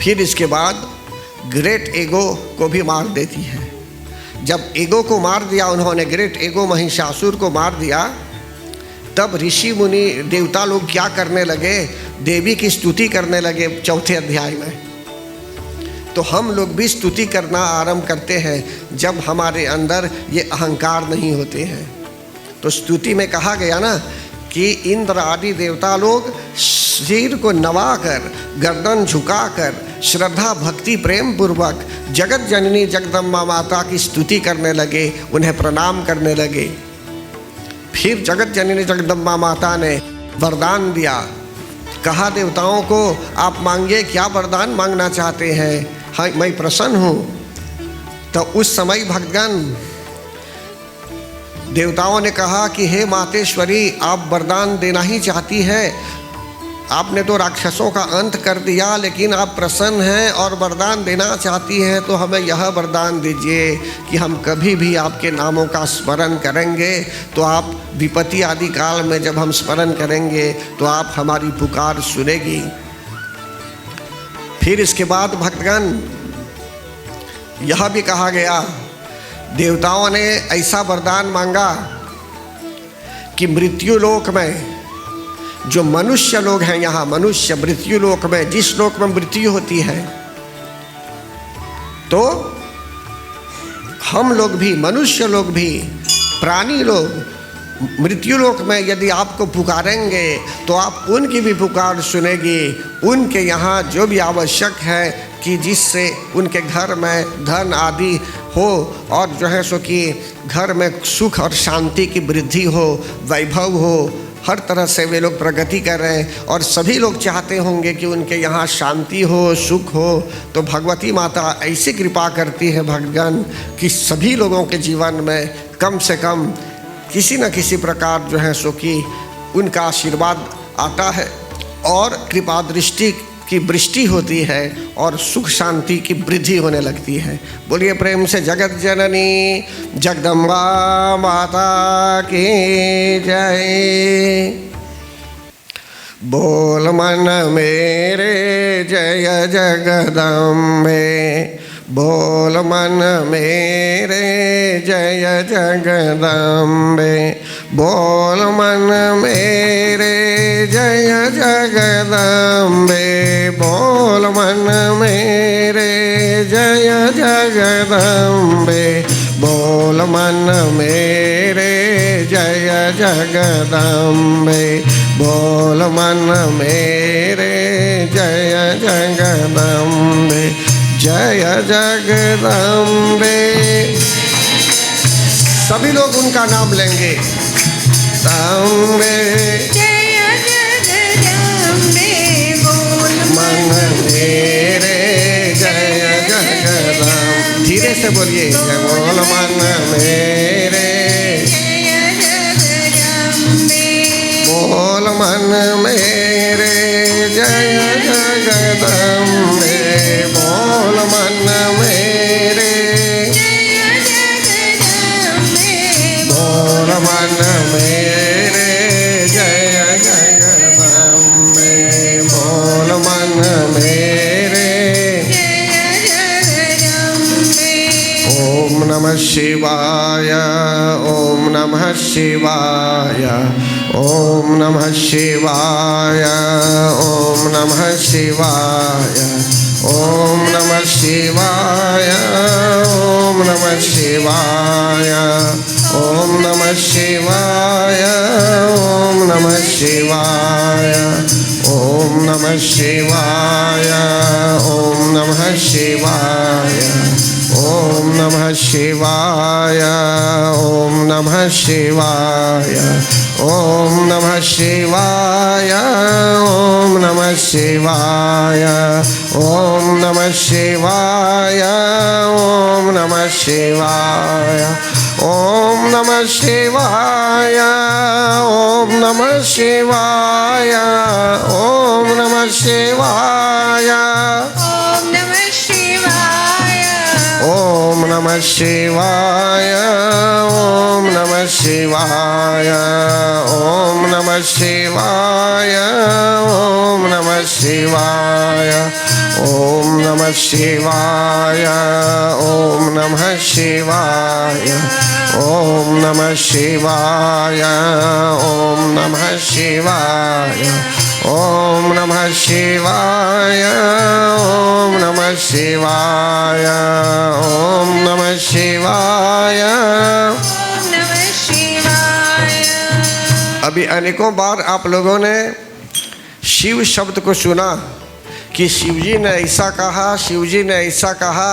फिर इसके बाद ग्रेट एगो को भी मार देती है। जब एगो को मार दिया उन्होंने, ग्रेट एगो महिषासुर को मार दिया, तब ऋषि मुनि देवता लोग क्या करने लगे, देवी की स्तुति करने लगे चौथे अध्याय में। तो हम लोग भी स्तुति करना आरंभ करते हैं जब हमारे अंदर ये अहंकार नहीं होते हैं। तो स्तुति में कहा गया ना कि इंद्र आदि देवता लोग सिर को नवाकर, गर्दन झुकाकर, श्रद्धा भक्ति प्रेम पूर्वक जगत जननी जगदम्बा माता की स्तुति करने लगे, उन्हें प्रणाम करने लगे। फिर जगत जननी जगदम्बा माता ने वरदान दिया, कहा देवताओं को आप मांगिए, क्या वरदान मांगना चाहते हैं, हाँ मैं प्रसन्न हूँ। तो उस समय भक्तगण देवताओं ने कहा कि हे मातेश्वरी, आप वरदान देना ही चाहती है, आपने तो राक्षसों का अंत कर दिया, लेकिन आप प्रसन्न हैं और वरदान देना चाहती हैं, तो हमें यह वरदान दीजिए कि हम कभी भी आपके नामों का स्मरण करेंगे तो आप विपत्ति आदि काल में जब हम स्मरण करेंगे तो आप हमारी पुकार सुनेगी। फिर इसके बाद भक्तगण यह भी कहा गया, देवताओं ने ऐसा वरदान मांगा कि मृत्यु लोक में जो मनुष्य लोग हैं, यहाँ मनुष्य मृत्यु लोक में, जिस लोक में मृत्यु होती है, तो हम लोग भी, मनुष्य लोग भी, प्राणी लोग मृत्यु लोक में यदि आपको पुकारेंगे तो आप उनकी भी पुकार सुनेगी। उनके यहाँ जो भी आवश्यक है कि जिससे उनके घर में धन आदि हो और जो है सो कि घर में सुख और शांति की वृद्धि हो, वैभव हो, हर तरह से वे लोग प्रगति कर रहे हैं। और सभी लोग चाहते होंगे कि उनके यहाँ शांति हो, सुख हो। तो भगवती माता ऐसी कृपा करती है भगवान कि सभी लोगों के जीवन में कम से कम किसी न किसी प्रकार जो है सो कि उनका आशीर्वाद आता है और कृपा दृष्टि की वृष्टि होती है और सुख शांति की वृद्धि होने लगती है। बोलिए प्रेम से जगत जननी जगदम्बा माता की जय। बोल मन मेरे जय जगदम्बे, बोल मन मेरे जय जगदम्बे, बोल मन मेरे जय जगदम्बे, बोल मन मेरे जय जगदम्बे, बोल मन मेरे जय जगदम्बे, बोल मन मेरे जय जगदम्बे। जय जगदम्बे। सभी लोग उनका नाम लेंगे। अम्बे जय जगदम्बे बोल मन मेरे, जय जगदम्बे। धीरे से बोलिए, बोल मन मेरे, जय जगदम्बे बोल मन मेरे, जय जगदम्बे, बोल मन मेरे, जय जगदम्बे बोल मन मेरे, जय जगदम्बे, बोल मन मेरे। जय जगदम्बे ओम नमः शिवाय, ओम नमः शिवाय, ओम नमः शिवाय, ओम नमः शिवाय, ओम नमः शिवाय, ओम नमः शिवाय, ओम नमः शिवाय, ओम नमः शिवाय, ओम नमः शिवाय, ओम नमः शिवाय, ओम नमः शिवाय, ओम नमः शिवाय, ओम नमः शिवाय, ओम नमः शिवाय, ओम नमः शिवाय, ओम नमः शिवाय, ओम नमः शिवाय, ओम नमः शिवाय, ओम नमः शिवाय, ओम नमः शिवाय ओम नमः शिवाय, ओम नमः शिवाय, ओम नमः शिवाय, ओम नमः शिवाय, ओम नमः शिवाय, ओम नमः शिवाय, ओम नमः शिवाय, ओम नमः शिवाय, ओम नमः शिवाय, ओम नमः शिवाय। ओम नमः शिवाय। अभी अनेकों बार आप लोगों ने शिव शब्द को सुना कि शिवजी ने ऐसा कहा, शिवजी ने ऐसा कहा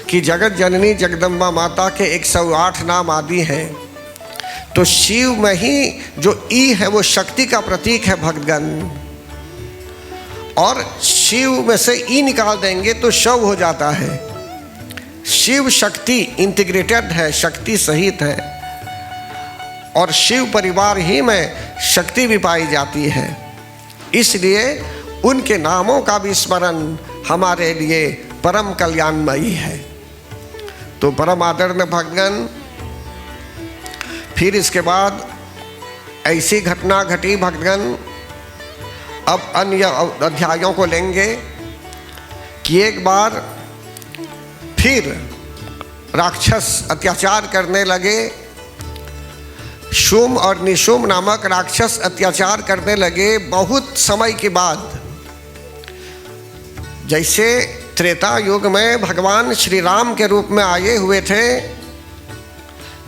कि जगत जननी जगदम्बा माता के 108 नाम आदि हैं। तो शिव में ही जो ई है वो शक्ति का प्रतीक है भक्तगण, और शिव में से ई निकाल देंगे तो शव हो जाता है। शिव शक्ति इंटीग्रेटेड है, शक्ति सहित है, और शिव परिवार ही में शक्ति भी पाई जाती है। इसलिए उनके नामों का भी स्मरण हमारे लिए परम कल्याणमयी है। तो परम आदरणीय भक्तगण, फिर इसके बाद ऐसी घटना घटी भक्तगण। अब अन्य अध्यायों को लेंगे कि एक बार फिर राक्षस अत्याचार करने लगे। शुम और निशुम नामक राक्षस अत्याचार करने लगे बहुत समय के बाद। जैसे त्रेता युग में भगवान श्री राम के रूप में आए हुए थे,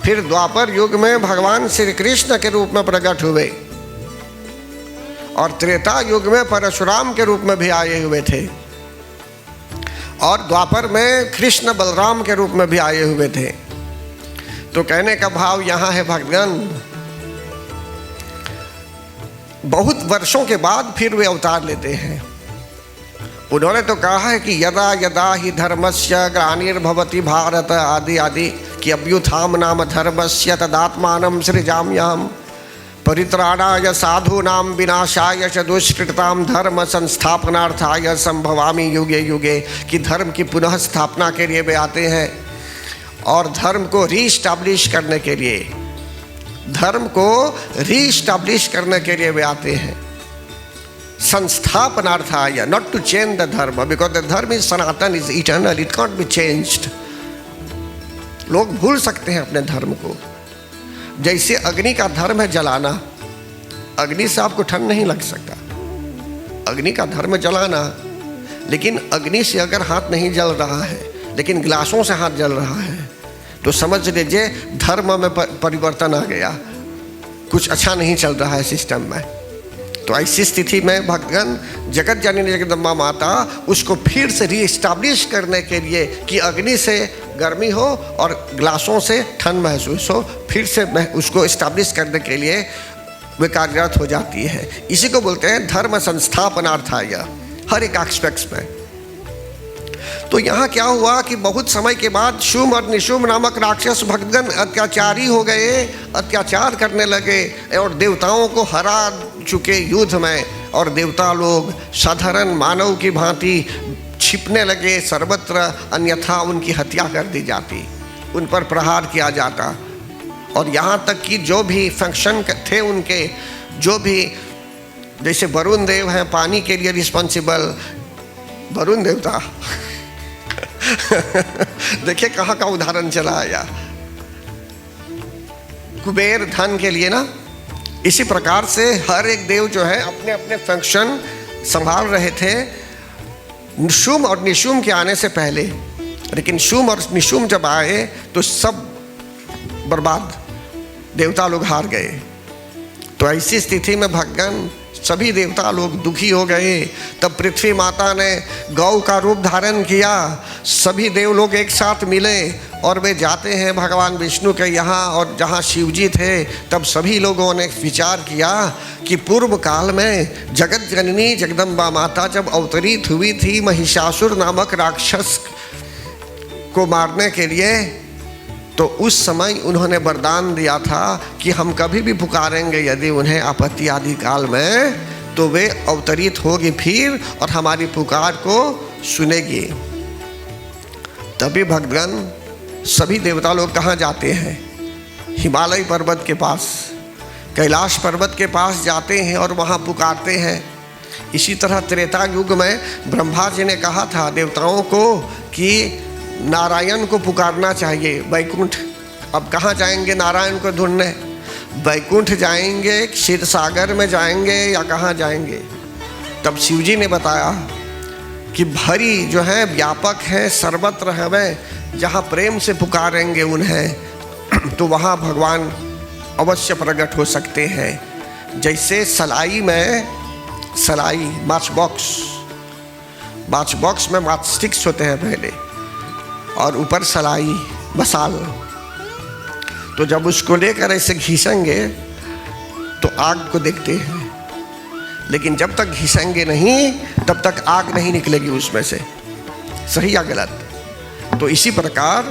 फिर द्वापर युग में भगवान श्री कृष्ण के रूप में प्रकट हुए, और त्रेता युग में परशुराम के रूप में भी आए हुए थे, और द्वापर में कृष्ण बलराम के रूप में भी आए हुए थे। तो कहने का भाव यहाँ है भक्तगण, बहुत वर्षों के बाद फिर वे अवतार लेते हैं। उन्होंने तो कहा है कि यदा यदा ही धर्मस्य ग्लानिर्भवति भारत आदि आदि, कि अभ्युत्थान नाम धर्मस्य तदात्मानं सृजाम्यहम् परित्राणाय साधूनां विनाशाय च दुष्कृतां धर्म संस्थापनार्थाय संभवामि युगे युगे, कि धर्म की पुनः स्थापना के लिए वे आते हैं और धर्म को रीस्टैब्लिश करने के लिए, धर्म को रीस्टैब्लिश करने के लिए वे आते हैं। संस्थापनार्थाय, नॉट टू चेंज द धर्म, बिकॉज द धर्म is Sanatan, is eternal, it can't be changed. लोग भूल सकते हैं अपने धर्म को। जैसे अग्नि का धर्म है जलाना, अग्नि से आपको ठंड नहीं लग सकता, अग्नि का धर्म जलाना। लेकिन अग्नि से अगर हाथ नहीं जल रहा है लेकिन गिलासों से हाथ जल रहा है तो समझ लीजिए धर्म में परिवर्तन आ गया, कुछ अच्छा नहीं चल रहा है सिस्टम में। तो ऐसी स्थिति में भक्तगण जगत जननी जगदम्बा माता उसको फिर से रीएस्टैब्लिश करने के लिए कि अग्नि से गर्मी हो और ग्लासों से ठंड महसूस हो, फिर से उसको इस्टेब्लिश करने के लिए वे कार्यरत हो जाती है। इसी को बोलते हैं धर्म संस्थापनार्थाय, हर एक एस्पेक्ट्स में। तो यहाँ क्या हुआ कि बहुत समय के बाद शुम्भ और निशुम्भ नामक राक्षस भक्तगण अत्याचारी हो गए, अत्याचार करने लगे और देवताओं को हरा चुके युद्ध में, और देवता लोग साधारण मानव की भांति छिपने लगे सर्वत्र, अन्यथा उनकी हत्या कर दी जाती, उन पर प्रहार किया जाता। और यहाँ तक कि जो भी फंक्शन थे उनके, जो भी जैसे वरुण देव हैं पानी के लिए रिस्पॉन्सिबल, वरुण देवता देखिए कहाँ का उदाहरण चला आया, कुबेर धन के लिए ना। इसी प्रकार से हर एक देव जो है अपने अपने फंक्शन संभाल रहे थे शुम्भ और निशुम्भ के आने से पहले, लेकिन शुम्भ और निशुम्भ जब आए तो सब बर्बाद, देवता लोग हार गए। तो ऐसी स्थिति में भगवान सभी देवता लोग दुखी हो गए। तब पृथ्वी माता ने गौ का रूप धारण किया, सभी देव लोग एक साथ मिले और वे जाते हैं भगवान विष्णु के यहाँ, और जहाँ शिव जी थे तब सभी लोगों ने विचार किया कि पूर्व काल में जगत जननी जगदम्बा माता जब अवतरित हुई थी महिषासुर नामक राक्षस को मारने के लिए, तो उस समय उन्होंने वरदान दिया था कि हम कभी भी पुकारेंगे यदि उन्हें आपत्ति आदि काल में, तो वे अवतरित होगी फिर और हमारी पुकार को सुनेगी। तभी भगवान सभी देवता लोग कहाँ जाते हैं? हिमालय पर्वत के पास, कैलाश पर्वत के पास जाते हैं और वहाँ पुकारते हैं। इसी तरह त्रेता युग में ब्रह्मा जी ने कहा था देवताओं को कि नारायण को पुकारना चाहिए, वैकुंठ। अब कहाँ जाएंगे नारायण को ढूंढने? वैकुंठ जाएंगे, क्षीर सागर में जाएंगे या कहाँ जाएंगे? तब शिव जी ने बताया कि भरी जो है व्यापक है, सर्वत्र है, जहाँ प्रेम से पुकारेंगे उन्हें तो वहाँ भगवान अवश्य प्रकट हो सकते हैं। जैसे सलाई में, सलाई माच बॉक्स में माच स्टिक्स होते हैं पहले, और ऊपर सलाई मसाल, तो जब उसको लेकर ऐसे घिसेंगे तो आग को देखते हैं, लेकिन जब तक घिसेंगे नहीं तब तक आग नहीं निकलेगी उसमें से, सही या गलत? तो इसी प्रकार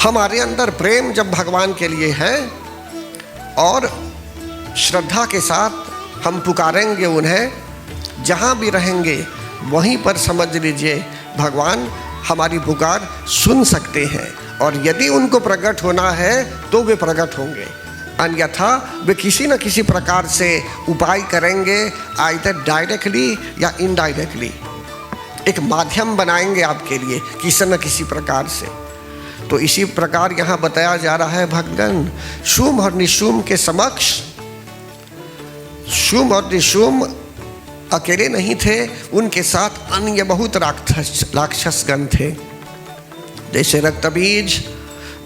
हमारे अंदर प्रेम जब भगवान के लिए है और श्रद्धा के साथ हम पुकारेंगे उन्हें, जहाँ भी रहेंगे वहीं पर समझ लीजिए भगवान हमारी पुकार सुन सकते हैं, और यदि उनको प्रकट होना है तो वे प्रकट होंगे, अन्यथा वे किसी न किसी प्रकार से उपाय करेंगे, आइदर डायरेक्टली या इनडायरेक्टली, एक माध्यम बनाएंगे आपके लिए किसी न किसी प्रकार से। तो इसी प्रकार यहाँ बताया जा रहा है भक्तगण, शुम्भ और निशुम्भ के समक्ष, शुम्भ और निशुम्भ अकेले नहीं थे, उनके साथ अन्य बहुत राक्षसगण थे, जैसे रक्तबीज,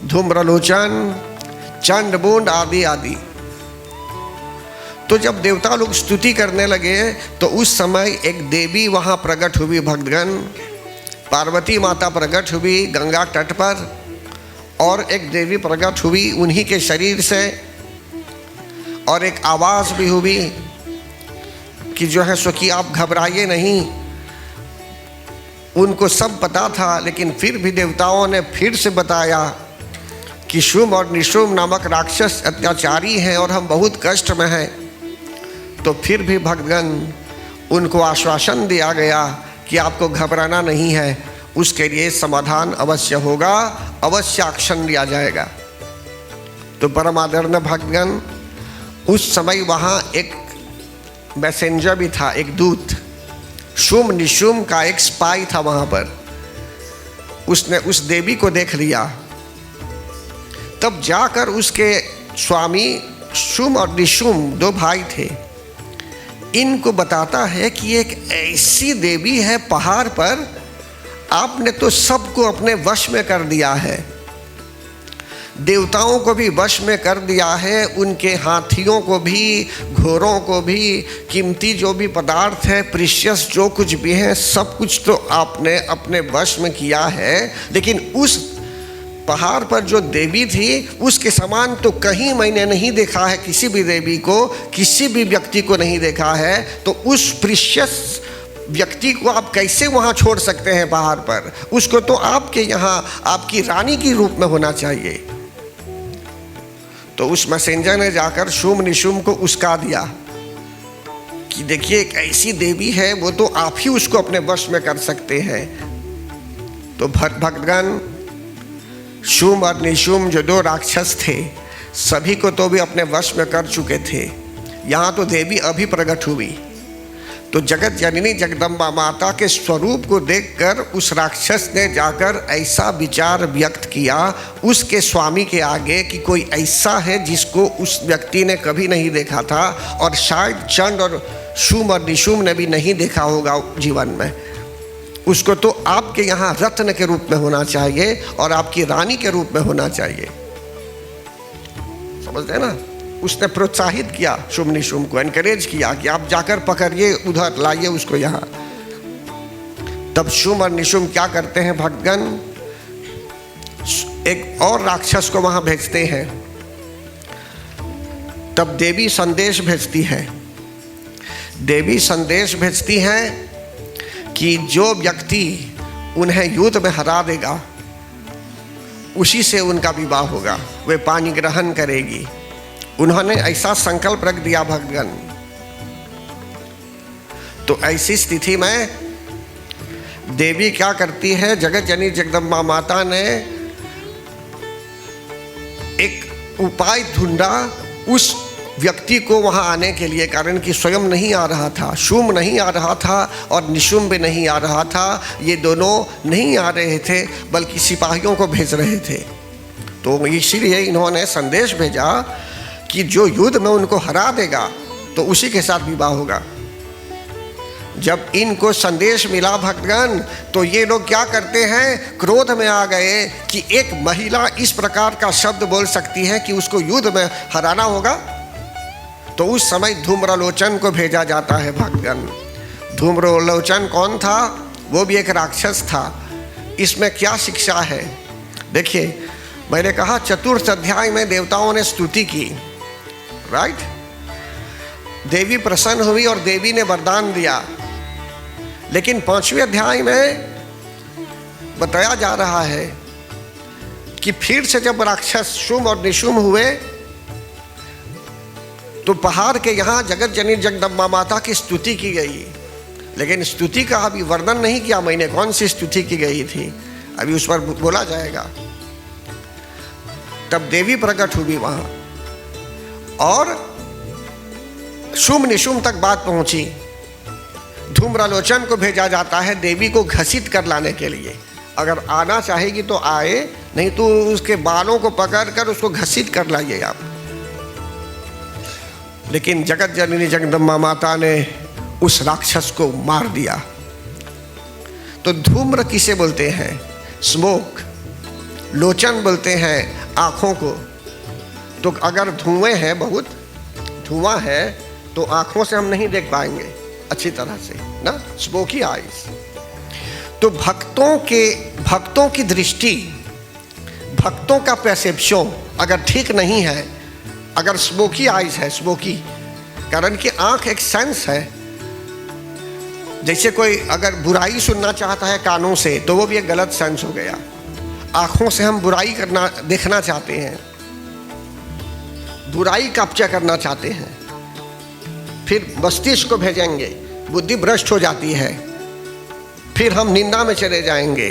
धूम्रलोचन, चंडमुंड आदि आदि। तो जब देवता लोग स्तुति करने लगे तो उस समय एक देवी वहाँ प्रकट हुई भक्तगण, पार्वती माता प्रकट हुई गंगा तट पर, और एक देवी प्रकट हुई उन्हीं के शरीर से, और एक आवाज़ भी हुई कि जो है सो कि आप घबराइए नहीं। उनको सब पता था, लेकिन फिर भी देवताओं ने फिर से बताया कि शुम्भ और निशुम्भ नामक राक्षस अत्याचारी हैं और हम बहुत कष्ट में हैं। तो फिर भी भक्तगण उनको आश्वासन दिया गया कि आपको घबराना नहीं है, उसके लिए समाधान अवश्य होगा, अवश्य एक्शन लिया जाएगा। तो परम आदरणीय भक्तगण, उस समय वहाँ एक मैसेंजर भी था, एक दूत, शुम्भ निशुम्भ का एक स्पाई था वहाँ पर। उसने उस देवी को देख लिया, तब जाकर उसके स्वामी शुम्भ और निशुम्भ दो भाई थे, इनको बताता है कि एक ऐसी देवी है पहाड़ पर, आपने तो सबको अपने वश में कर दिया है। देवताओं को भी वश में कर दिया है, उनके हाथियों को भी, घोड़ों को भी, कीमती जो भी पदार्थ है, प्रीशियस जो कुछ भी है, सब कुछ तो आपने अपने वश में किया है। लेकिन उस पहाड़ पर जो देवी थी उसके समान तो कहीं मैंने नहीं देखा है, किसी भी देवी को, किसी भी व्यक्ति को नहीं देखा है। तो उस प्रीशियस व्यक्ति को आप कैसे वहाँ छोड़ सकते हैं पहाड़ पर? उसको तो आपके यहाँ आपकी रानी की रूप में होना चाहिए। तो उस मैसेंजर ने जाकर शुम्भ निशुम्भ को उस्का दिया कि देखिए एक ऐसी देवी है, वो तो आप ही उसको अपने वश में कर सकते हैं। तो भक्तगण, शुम्भ और निशुम्भ जो दो राक्षस थे, सभी को तो भी अपने वश में कर चुके थे। यहाँ तो देवी अभी प्रकट हुई। तो जगत जननी जगदम्बा माता के स्वरूप को देखकर उस राक्षस ने जाकर ऐसा विचार व्यक्त किया उसके स्वामी के आगे कि कोई ऐसा है जिसको उस व्यक्ति ने कभी नहीं देखा था, और शायद चंड और शुम्भ और निशुम्भ ने भी नहीं देखा होगा जीवन में। उसको तो आपके यहाँ रत्न के रूप में होना चाहिए और आपकी रानी के रूप में होना चाहिए। समझते हैं ना? उसने प्रोत्साहित किया शुम्भ निशुम्भ को, एनकरेज किया कि आप जाकर पकड़िए, उधर लाइए उसको यहाँ। तब शुम्भ और निशुम्भ क्या करते हैं भक्तगण, एक और राक्षस को वहाँ भेजते हैं। तब देवी संदेश भेजती है। देवी संदेश भेजती है कि जो व्यक्ति उन्हें युद्ध में हरा देगा उसी से उनका विवाह होगा, वे पानी ग्रहण करेगी। उन्होंने ऐसा संकल्प रख दिया भक्तगण। तो ऐसी स्थिति में देवी क्या करती है, जगत जननी जगदम्बा माता ने एक उपाय ढूंढा उस व्यक्ति को वहां आने के लिए, कारण कि स्वयं नहीं आ रहा था, शुम्भ नहीं आ रहा था और निशुम्भ भी नहीं आ रहा था। ये दोनों नहीं आ रहे थे बल्कि सिपाहियों को भेज रहे थे। तो इसीलिए इन्होंने संदेश भेजा कि जो युद्ध में उनको हरा देगा तो उसी के साथ विवाह होगा। जब इनको संदेश मिला भक्तगण, तो ये लोग क्या करते हैं, क्रोध में आ गए कि एक महिला इस प्रकार का शब्द बोल सकती है कि उसको युद्ध में हराना होगा। तो उस समय धूम्रलोचन को भेजा जाता है भक्तगण। धूम्रलोचन कौन था? वो भी एक राक्षस था। इसमें क्या शिक्षा है? देखिए, मैंने कहा चतुर्थ अध्याय में देवताओं ने स्तुति की, राइट? देवी प्रसन्न हुई और देवी ने वरदान दिया। लेकिन 5वें अध्याय में बताया जा रहा है कि फिर से जब राक्षस शुम्भ और निशुम्भ हुए तो पहाड़ के यहाँ जगत जननी जगदम्बा माता की स्तुति की गई। लेकिन स्तुति का अभी वर्णन नहीं किया मैंने, कौन सी स्तुति की गई थी, अभी उस पर बोला जाएगा। तब देवी प्रकट हुई वहां और शुम्भ निशुम्भ तक बात पहुंची। धूम्रलोचन को भेजा जाता है देवी को घसीट कर लाने के लिए। अगर आना चाहेगी तो आए, नहीं तो उसके बालों को पकड़कर उसको घसीट कर लाइए आप। लेकिन जगत जननी जगदम्बा माता ने उस राक्षस को मार दिया। तो धूम्र किसे बोलते हैं? स्मोक। लोचन बोलते हैं आँखों को। तो अगर धुएं हैं, बहुत धुआं है, तो आँखों से हम नहीं देख पाएंगे अच्छी तरह से ना, स्मोकी आइज। तो भक्तों की दृष्टि, भक्तों का परसेप्शन अगर ठीक नहीं है, अगर स्मोकी आइज है, स्मोकी, कारण कि आँख एक सेंस है। जैसे कोई अगर बुराई सुनना चाहता है कानों से, तो वो भी एक गलत सेंस हो गया। आँखों से हम बुराई करना, देखना चाहते हैं, बुराई कैप्चर करना चाहते हैं, फिर मस्तिष्क को भेजेंगे, बुद्धि भ्रष्ट हो जाती है, फिर हम निंदा में चले जाएंगे,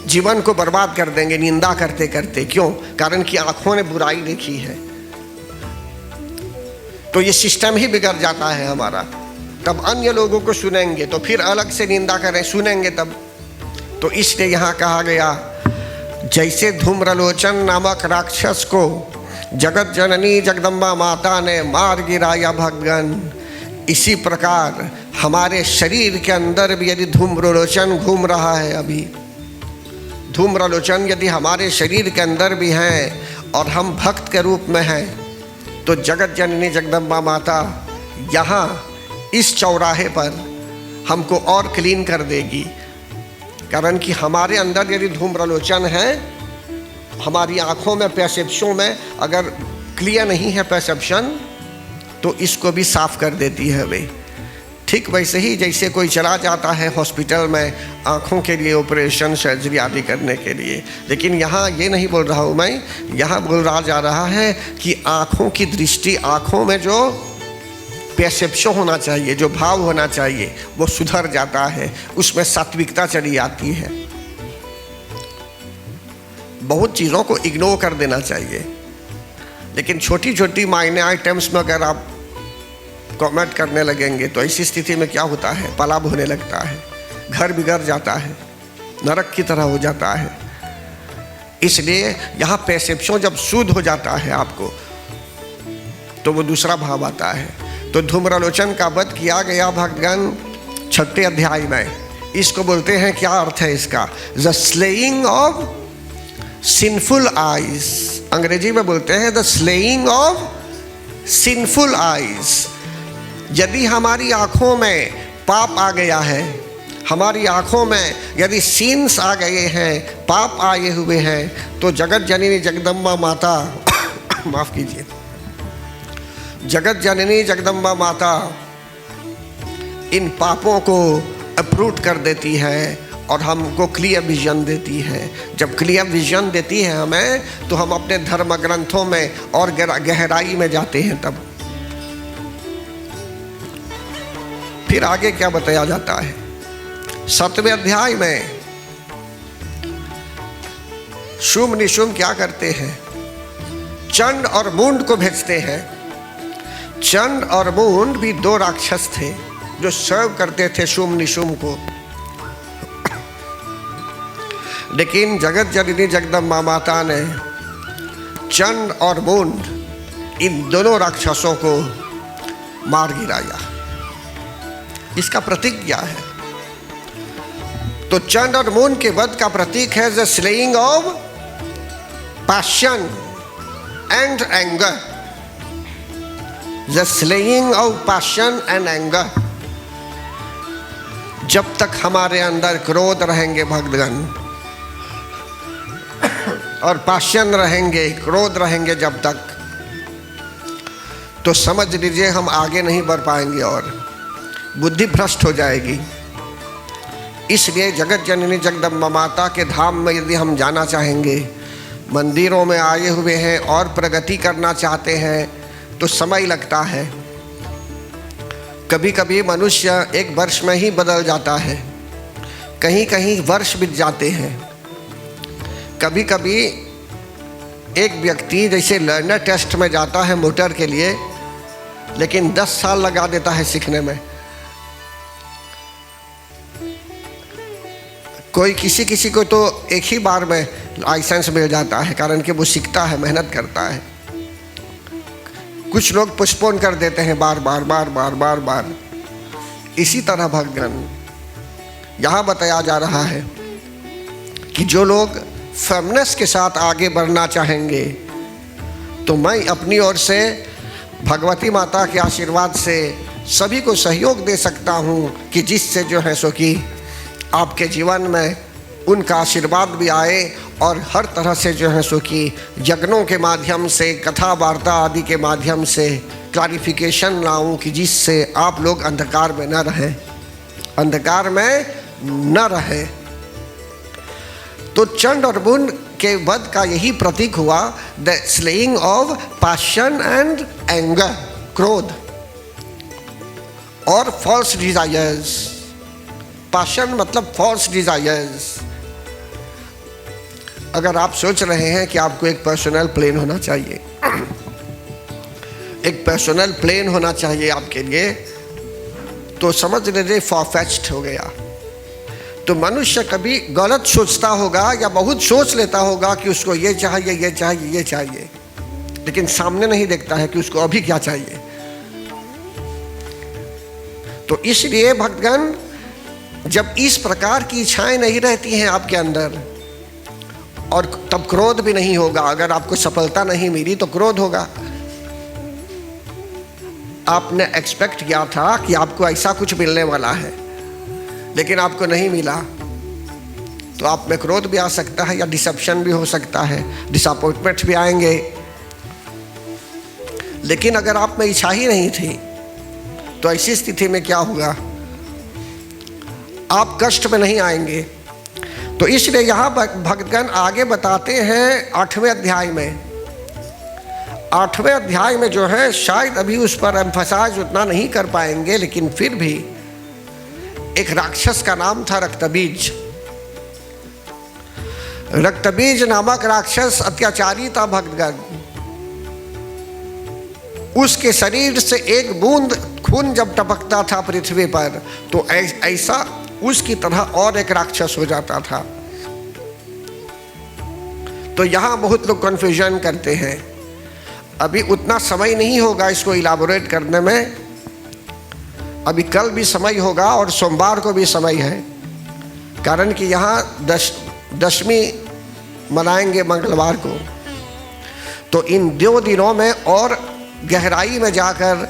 जीवन को बर्बाद कर देंगे निंदा करते करते। क्यों? कारण कि आंखों ने बुराई देखी है। तो ये सिस्टम ही बिगड़ जाता है हमारा। तब अन्य लोगों को सुनेंगे तो फिर अलग से निंदा करें, सुनेंगे तब। तो इसलिए यहाँ कहा गया, जैसे धूम्रलोचन नामक राक्षस को जगत जननी जगदम्बा माता ने मार गिराया भगवान, इसी प्रकार हमारे शरीर के अंदर भी यदि धूम्रलोचन घूम रहा है, अभी धूम्रलोचन यदि हमारे शरीर के अंदर भी हैं और हम भक्त के रूप में हैं, तो जगत जननी जगदम्बा माता यहाँ इस चौराहे पर हमको और क्लीन कर देगी। कारण कि हमारे अंदर यदि धूम्रलोचन है, हमारी आँखों में, परसेप्शन में अगर क्लियर नहीं है परसेप्शन, तो इसको भी साफ कर देती है वे। ठीक वैसे ही जैसे कोई चला जाता है हॉस्पिटल में आँखों के लिए ऑपरेशन, सर्जरी आदि करने के लिए, लेकिन यहाँ ये नहीं बोल रहा हूँ मैं, यहाँ बोल रहा जा रहा है कि आँखों की दृष्टि, आँखों में जो परसेप्शन होना चाहिए, जो भाव होना चाहिए, वो सुधर जाता है, उसमें सात्विकता चली आती है। बहुत चीज़ों को इग्नोर कर देना चाहिए, लेकिन छोटी छोटी मायने आइटम्स में अगर आप कमेंट करने लगेंगे तो ऐसी स्थिति में क्या होता है, पलाभ होने लगता है, घर बिगड़ जाता है, नरक की तरह हो जाता है। इसलिए यहाँ परसेप्शन जब शुद्ध हो जाता है आपको, तो वो दूसरा भाव आता है। तो धूम्रलोचन का वध किया गया भक्तगण 6 अध्याय में। इसको बोलते हैं, क्या अर्थ है इसका? The slaying of sinful eyes. अंग्रेजी में बोलते हैं the slaying of sinful eyes. यदि हमारी आँखों में पाप आ गया है, हमारी आँखों में यदि सीन्स आ गए हैं, पाप आए हुए हैं, तो जगत जननी जगदम्बा माता माफ़ कीजिए, जगत जननी जगदम्बा माता इन पापों को अप्रूव कर देती है और हमको क्लियर विजन देती है। जब क्लियर विजन देती है हमें, तो हम अपने धर्म ग्रंथों में और गहराई में जाते हैं। तब फिर आगे क्या बताया जाता है? 7वें अध्याय में शुंभ निशुंभ क्या करते हैं? चंड और मूंड को भेजते हैं। चंड और मूंड भी 2 राक्षस थे जो सर्व करते थे शुंभ निशुंभ को। लेकिन जगत जननी जगदम्बा माता ने चंड और मूंड इन दोनों राक्षसों को मार गिराया। इसका प्रतीक क्या है? तो चंड और मून के वध का प्रतीक है the slaying of passion and anger. The slaying of passion and anger. जब तक हमारे अंदर क्रोध रहेंगे भक्तगण, और पैशन रहेंगे, क्रोध रहेंगे जब तक, तो समझ लीजिए हम आगे नहीं बढ़ पाएंगे और बुद्धि भ्रष्ट हो जाएगी। इसलिए जगत जननी जगदम्बा माता के धाम में यदि हम जाना चाहेंगे, मंदिरों में आए हुए हैं और प्रगति करना चाहते हैं, तो समय लगता है। कभी कभी मनुष्य 1 वर्ष में ही बदल जाता है, कहीं कहीं वर्ष बीत जाते हैं। कभी कभी एक व्यक्ति जैसे लर्नर टेस्ट में जाता है मोटर के लिए, लेकिन 10 साल लगा देता है सीखने में। कोई किसी को तो एक ही बार में लाइसेंस मिल जाता है, कारण कि वो सीखता है, मेहनत करता है। कुछ लोग पोस्टपोन कर देते हैं बार बार। इसी तरह भगवान यहाँ बताया जा रहा है कि जो लोग फर्मनेस के साथ आगे बढ़ना चाहेंगे, तो मैं अपनी ओर से भगवती माता के आशीर्वाद से सभी को सहयोग दे सकता हूँ कि जिससे जो है सो कि आपके जीवन में उनका आशीर्वाद भी आए और हर तरह से जो है सो कि यज्ञों के माध्यम से, कथा वार्ता आदि के माध्यम से क्लैरिफिकेशन लाऊं कि जिससे आप लोग अंधकार में न रहें, अंधकार में न रहें। तो चंड और मूंड के वध का यही प्रतीक हुआ, the slaying of passion and anger, क्रोध और फॉल्स डिजायर्स। पैशन मतलब फॉल्स डिजायर्स। अगर आप सोच रहे हैं कि आपको एक पर्सनल प्लेन होना चाहिए, एक पर्सनल प्लेन होना चाहिए आपके लिए, तो समझ लीजिए फॉरफेच्ड हो गया। तो मनुष्य कभी गलत सोचता होगा या बहुत सोच लेता होगा कि उसको ये चाहिए, ये चाहिए, ये चाहिए, लेकिन सामने नहीं देखता है कि उसको अभी क्या चाहिए। तो इसलिए भक्तगण, जब इस प्रकार की इच्छाएं नहीं रहती हैं आपके अंदर और तब क्रोध भी नहीं होगा। अगर आपको सफलता नहीं मिली तो क्रोध होगा। आपने एक्सपेक्ट किया था कि आपको ऐसा कुछ मिलने वाला है, लेकिन आपको नहीं मिला, तो आप में क्रोध भी आ सकता है या डिसेप्शन भी हो सकता है, डिसअपॉइंटमेंट भी आएंगे। लेकिन अगर आप में इच्छा ही नहीं थी तो ऐसी स्थिति में क्या होगा? आप कष्ट में नहीं आएंगे। तो इसलिए यहाँ भक्तगण आगे बताते हैं 8वें अध्याय में। 8वें अध्याय में जो है, शायद अभी उस पर एम्फसाइज उतना नहीं कर पाएंगे, लेकिन फिर भी एक राक्षस का नाम था रक्तबीज। रक्तबीज नामक राक्षस अत्याचारी था भक्तगण। उसके शरीर से एक बूंद खून जब टपकता था पृथ्वी पर, तो ऐसा उसकी तरह और एक राक्षस हो जाता था। तो यहां बहुत लोग कंफ्यूजन करते हैं। अभी उतना समय नहीं होगा इसको इलाबोरेट करने में। अभी कल भी समय होगा और सोमवार को भी समय है, कारण कि यहाँ दशमी मनाएंगे मंगलवार को। तो इन 2 दिनों में और गहराई में जाकर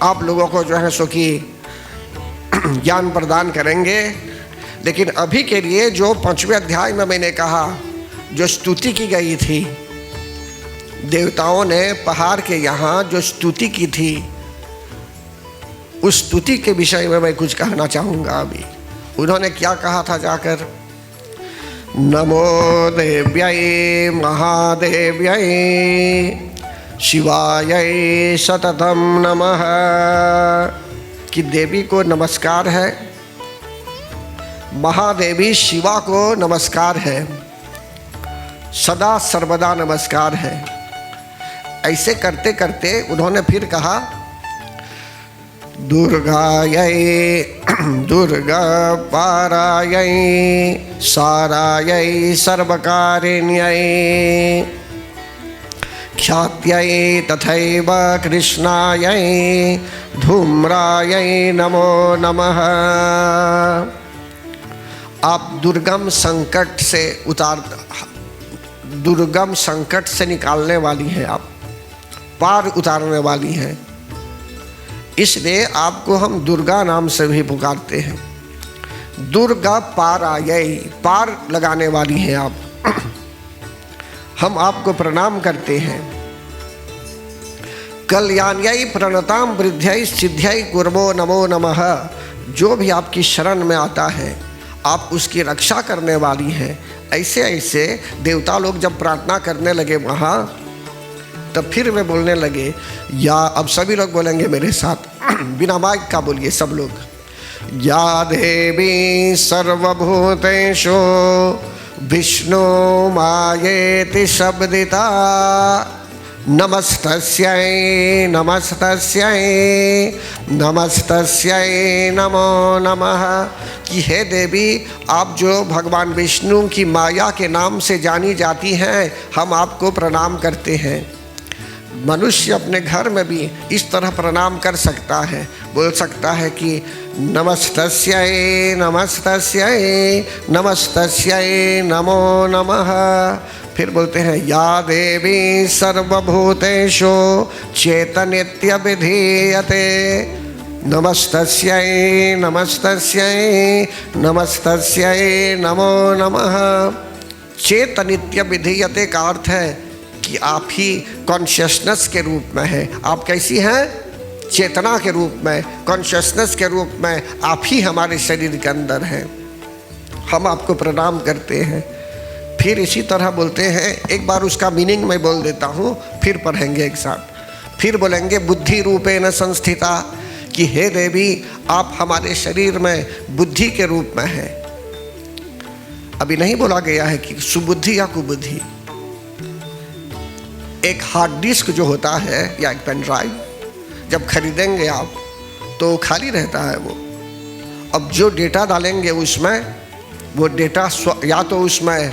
आप लोगों को जो है सो कि ज्ञान प्रदान करेंगे। लेकिन अभी के लिए जो 5वें अध्याय में मैंने कहा, जो स्तुति की गई थी, देवताओं ने पहाड़ के यहाँ जो स्तुति की थी, उस स्तुति के विषय में मैं कुछ कहना चाहूँगा। अभी उन्होंने क्या कहा था जाकर? नमो देव्यै महादेव्यै शिवाय सततम नमः। कि देवी को नमस्कार है, महादेवी शिवा को नमस्कार है, सदा सर्वदा नमस्कार है। ऐसे करते करते उन्होंने फिर कहा दुर्गायै दुर्गा पारायै सारायै सर्वकारिण्यै ख्यात्यै तथैव कृष्णायै धूम्रायै नमो नमः। आप दुर्गम संकट से निकालने वाली हैं, आप पार उतारने वाली हैं। इसलिए आपको हम दुर्गा नाम से भी पुकारते हैं। दुर्गा पारायै, पार लगाने वाली हैं आप। हम आपको प्रणाम करते हैं। कल्याण्यै प्रणताम वृद्ध्यै सिद्ध्यै कुर्वो नमो नमः। जो भी आपकी शरण में आता है, आप उसकी रक्षा करने वाली हैं। ऐसे ऐसे देवता लोग जब प्रार्थना करने लगे वहाँ, तब फिर वे बोलने लगे, या अब सभी लोग बोलेंगे मेरे साथ, बिना माइक का बोलिए सब लोग। या देवी सर्वभूतेषु विष्णु मायेति शब्दिता नमस्तस्यै नमस्तस्यै नमस्तस्यै नमो नमः। कि हे देवी, आप जो भगवान विष्णु की माया के नाम से जानी जाती हैं, हम आपको प्रणाम करते हैं। मनुष्य अपने घर में भी इस तरह प्रणाम कर सकता है, बोल सकता है कि नमस्तस्यै नमस्तस्यै नमस्तस्यै नमो नमः। फिर बोलते हैं या देवी सर्वभूतेषु चेतनित्य विधीयते नमस्तस्यै नमस्तस्यै नमस्तस्यै नमो नमः। चेतनित्य विधीयते का अर्थ है कि आप ही कॉन्शियसनेस के रूप में हैं। आप कैसी हैं? चेतना के रूप में, कॉन्शियसनेस के रूप में आप ही हमारे शरीर के अंदर हैं। हम आपको प्रणाम करते हैं। फिर इसी तरह बोलते हैं, एक बार उसका मीनिंग मैं बोल देता हूँ, फिर पढ़ेंगे एक साथ। फिर बोलेंगे बुद्धि रूपेण संस्थिता, कि हे देवी, आप हमारे शरीर में बुद्धि के रूप में हैं। अभी नहीं बोला गया है कि सुबुद्धि या कुबुद्धि। एक हार्ड डिस्क जो होता है या एक पेन ड्राइव जब खरीदेंगे आप, तो खाली रहता है वो। अब जो डेटा डालेंगे उसमें, वो डेटा या तो उसमें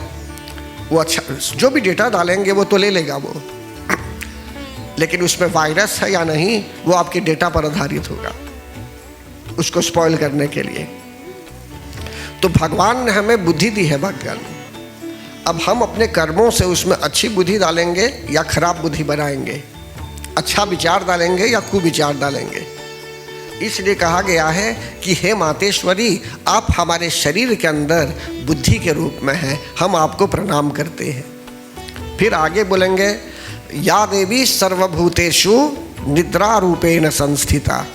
वो अच्छा, जो भी डेटा डालेंगे वो तो ले लेगा वो, लेकिन उसमें वायरस है या नहीं, वो आपके डेटा पर आधारित होगा, उसको स्पॉइल करने के लिए। तो भगवान ने हमें बुद्धि दी है भगवान। अब हम अपने कर्मों से उसमें अच्छी बुद्धि डालेंगे या खराब बुद्धि बनाएंगे, अच्छा विचार डालेंगे या कुविचार डालेंगे। इसलिए कहा गया है कि हे मातेश्वरी, आप हमारे शरीर के अंदर बुद्धि के रूप में हैं, हम आपको प्रणाम करते हैं। फिर आगे बोलेंगे, या देवी सर्वभूतेषु निद्रा रूपेण संस्थिता।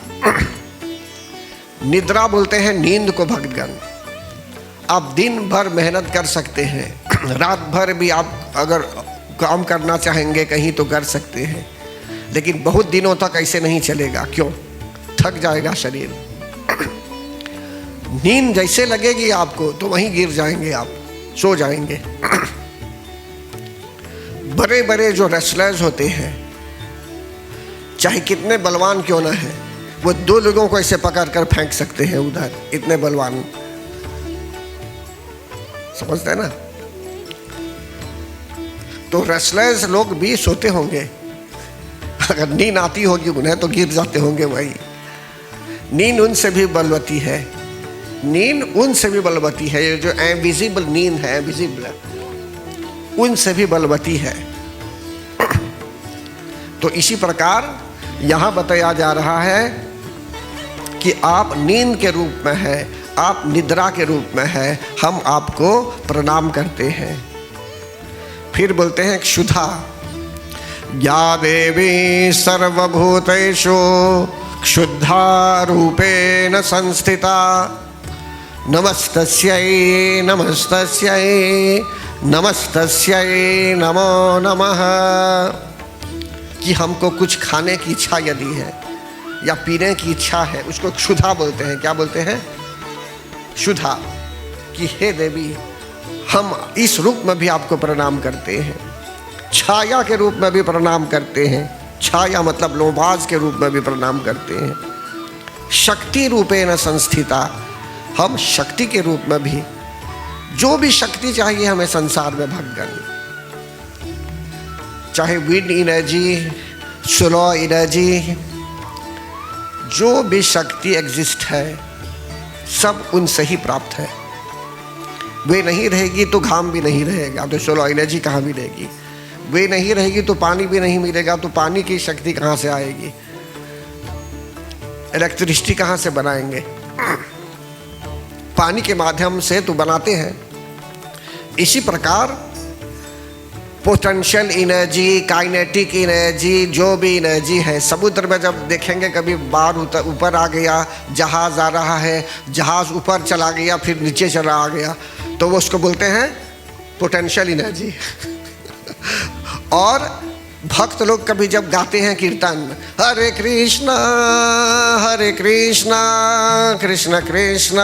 निद्रा बोलते हैं नींद को भक्तगण। आप दिन भर मेहनत कर सकते हैं, रात भर भी आप अगर काम करना चाहेंगे कहीं तो कर सकते हैं, लेकिन बहुत दिनों तक ऐसे नहीं चलेगा। क्यों? थक जाएगा शरीर। नींद जैसे लगेगी आपको तो वहीं गिर जाएंगे, आप सो जाएंगे। बड़े बड़े जो रेसलर्स होते हैं, चाहे कितने बलवान क्यों ना है, वो 2 लोगों को ऐसे पकड़ कर फेंक सकते हैं उधर, इतने बलवान। समझते हैं ना? तो रेसलर्स लोग भी सोते होंगे, अगर नींद आती होगी उन्हें तो गिर जाते होंगे वही। नींद उनसे भी बलवती है, नींद उनसे भी बलवती है। ये जो इनविजिबल नींद है, इनविजिबल, उनसे भी बलवती है। तो इसी प्रकार यहाँ बताया जा रहा है कि आप नींद के रूप में हैं, आप निद्रा के रूप में हैं, हम आपको प्रणाम करते हैं। फिर बोलते हैं क्षुधा, या देवी सर्वभूतेषु क्षुद्धा रूपेण संस्थिता, नमस्तस्यै नमस्तस्यै नमस्तस्यै नमो नमः। कि हमको कुछ खाने की इच्छा यदि है या पीने की इच्छा है, उसको क्षुधा बोलते हैं। क्या बोलते हैं? क्षुधा। कि हे देवी, हम इस रूप में भी आपको प्रणाम करते हैं, छाया के रूप में भी प्रणाम करते हैं। छाया मतलब लोबाज के रूप में भी प्रणाम करते हैं। शक्ति रूपेण संस्थिता, हम शक्ति के रूप में भी, जो भी शक्ति चाहिए हमें संसार में भक्तगण, चाहे विंड एनर्जी, सोलर एनर्जी, जो भी शक्ति एग्जिस्ट है सब उनसे ही प्राप्त है। वे नहीं रहेगी तो घाम भी नहीं रहेगा, तो सोलर एनर्जी कहाँ भी रहेगी। वे नहीं रहेगी तो पानी भी नहीं मिलेगा, तो पानी की शक्ति कहाँ से आएगी? इलेक्ट्रिसिटी कहाँ से बनाएंगे? पानी के माध्यम से तो बनाते हैं। इसी प्रकार पोटेंशियल एनर्जी, काइनेटिक एनर्जी, जो भी एनर्जी है, समुद्र में जब देखेंगे कभी बाढ़ ऊपर आ गया, जहाज आ रहा है, जहाज ऊपर चला गया फिर नीचे चला आ गया, तो वो उसको बोलते हैं पोटेंशियल एनर्जी। और भक्त लोग कभी जब गाते हैं कीर्तन, हरे कृष्णा कृष्ण कृष्ण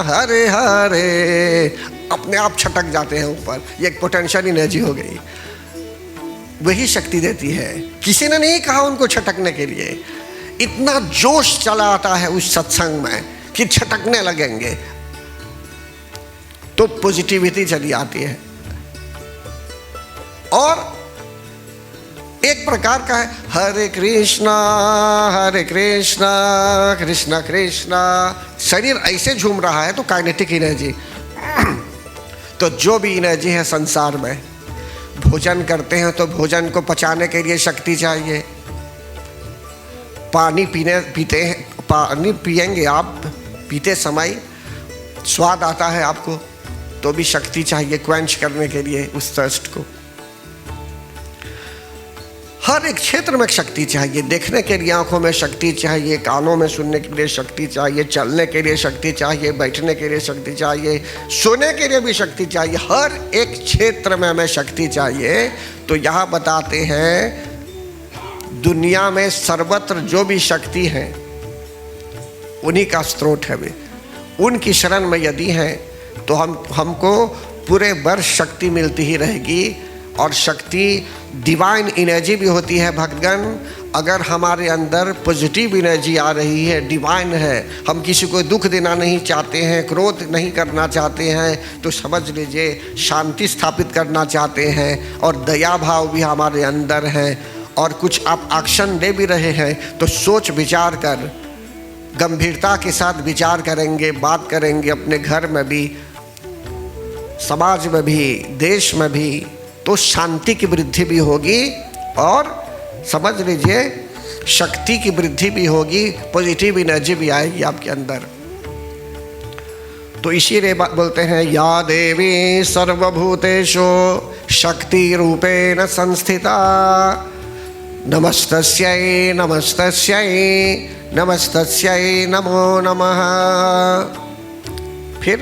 हरे हरे, अपने आप छटक जाते हैं ऊपर। ये एक पोटेंशियल एनर्जी हो गई, वही शक्ति देती है। किसी ने नहीं कहा उनको छटकने के लिए, इतना जोश चला आता है उस सत्संग में कि छटकने लगेंगे, तो पॉजिटिविटी चली आती है। और एक प्रकार का है हरे कृष्णा कृष्ण कृष्ण, शरीर ऐसे झूम रहा है तो काइनेटिक एनर्जी। तो जो भी एनर्जी है संसार में, भोजन करते हैं तो भोजन को पचाने के लिए शक्ति चाहिए। पानी पानी पिएंगे आप, पीते समय स्वाद आता है आपको, तो भी शक्ति चाहिए क्वेंच करने के लिए उस थर्स्ट को। हर एक क्षेत्र में शक्ति चाहिए। देखने के लिए आंखों में शक्ति चाहिए, कानों में सुनने के लिए शक्ति चाहिए, चलने के लिए शक्ति चाहिए, बैठने के लिए शक्ति चाहिए, सोने के लिए भी शक्ति चाहिए। हर एक क्षेत्र में हमें शक्ति चाहिए। तो यहाँ बताते हैं दुनिया में सर्वत्र जो भी शक्ति है उन्हीं का स्रोत है। वे उनकी शरण में यदि हैं तो हमको पूरे वर्ष शक्ति मिलती ही रहेगी। और शक्ति डिवाइन एनर्जी भी होती है भक्तगण। अगर हमारे अंदर पॉजिटिव एनर्जी आ रही है, डिवाइन है, हम किसी को दुख देना नहीं चाहते हैं, क्रोध नहीं करना चाहते हैं, तो समझ लीजिए शांति स्थापित करना चाहते हैं, और दया भाव भी हमारे अंदर है, और कुछ आप एक्शन ले भी रहे हैं तो सोच विचार कर गंभीरता के साथ विचार करेंगे, बात करेंगे, अपने घर में भी समाज में भी, देश में भी, तो शांति की वृद्धि भी होगी और समझ लीजिए शक्ति की वृद्धि भी होगी, पॉजिटिव एनर्जी भी आएगी आपके अंदर। तो इसीलिए बोलते हैं या देवी सर्वभूतेषु शक्ति रूपेण संस्थिता नमस्तस्यै नमस्तस्यै नमस्तस्यै नमो नमः। फिर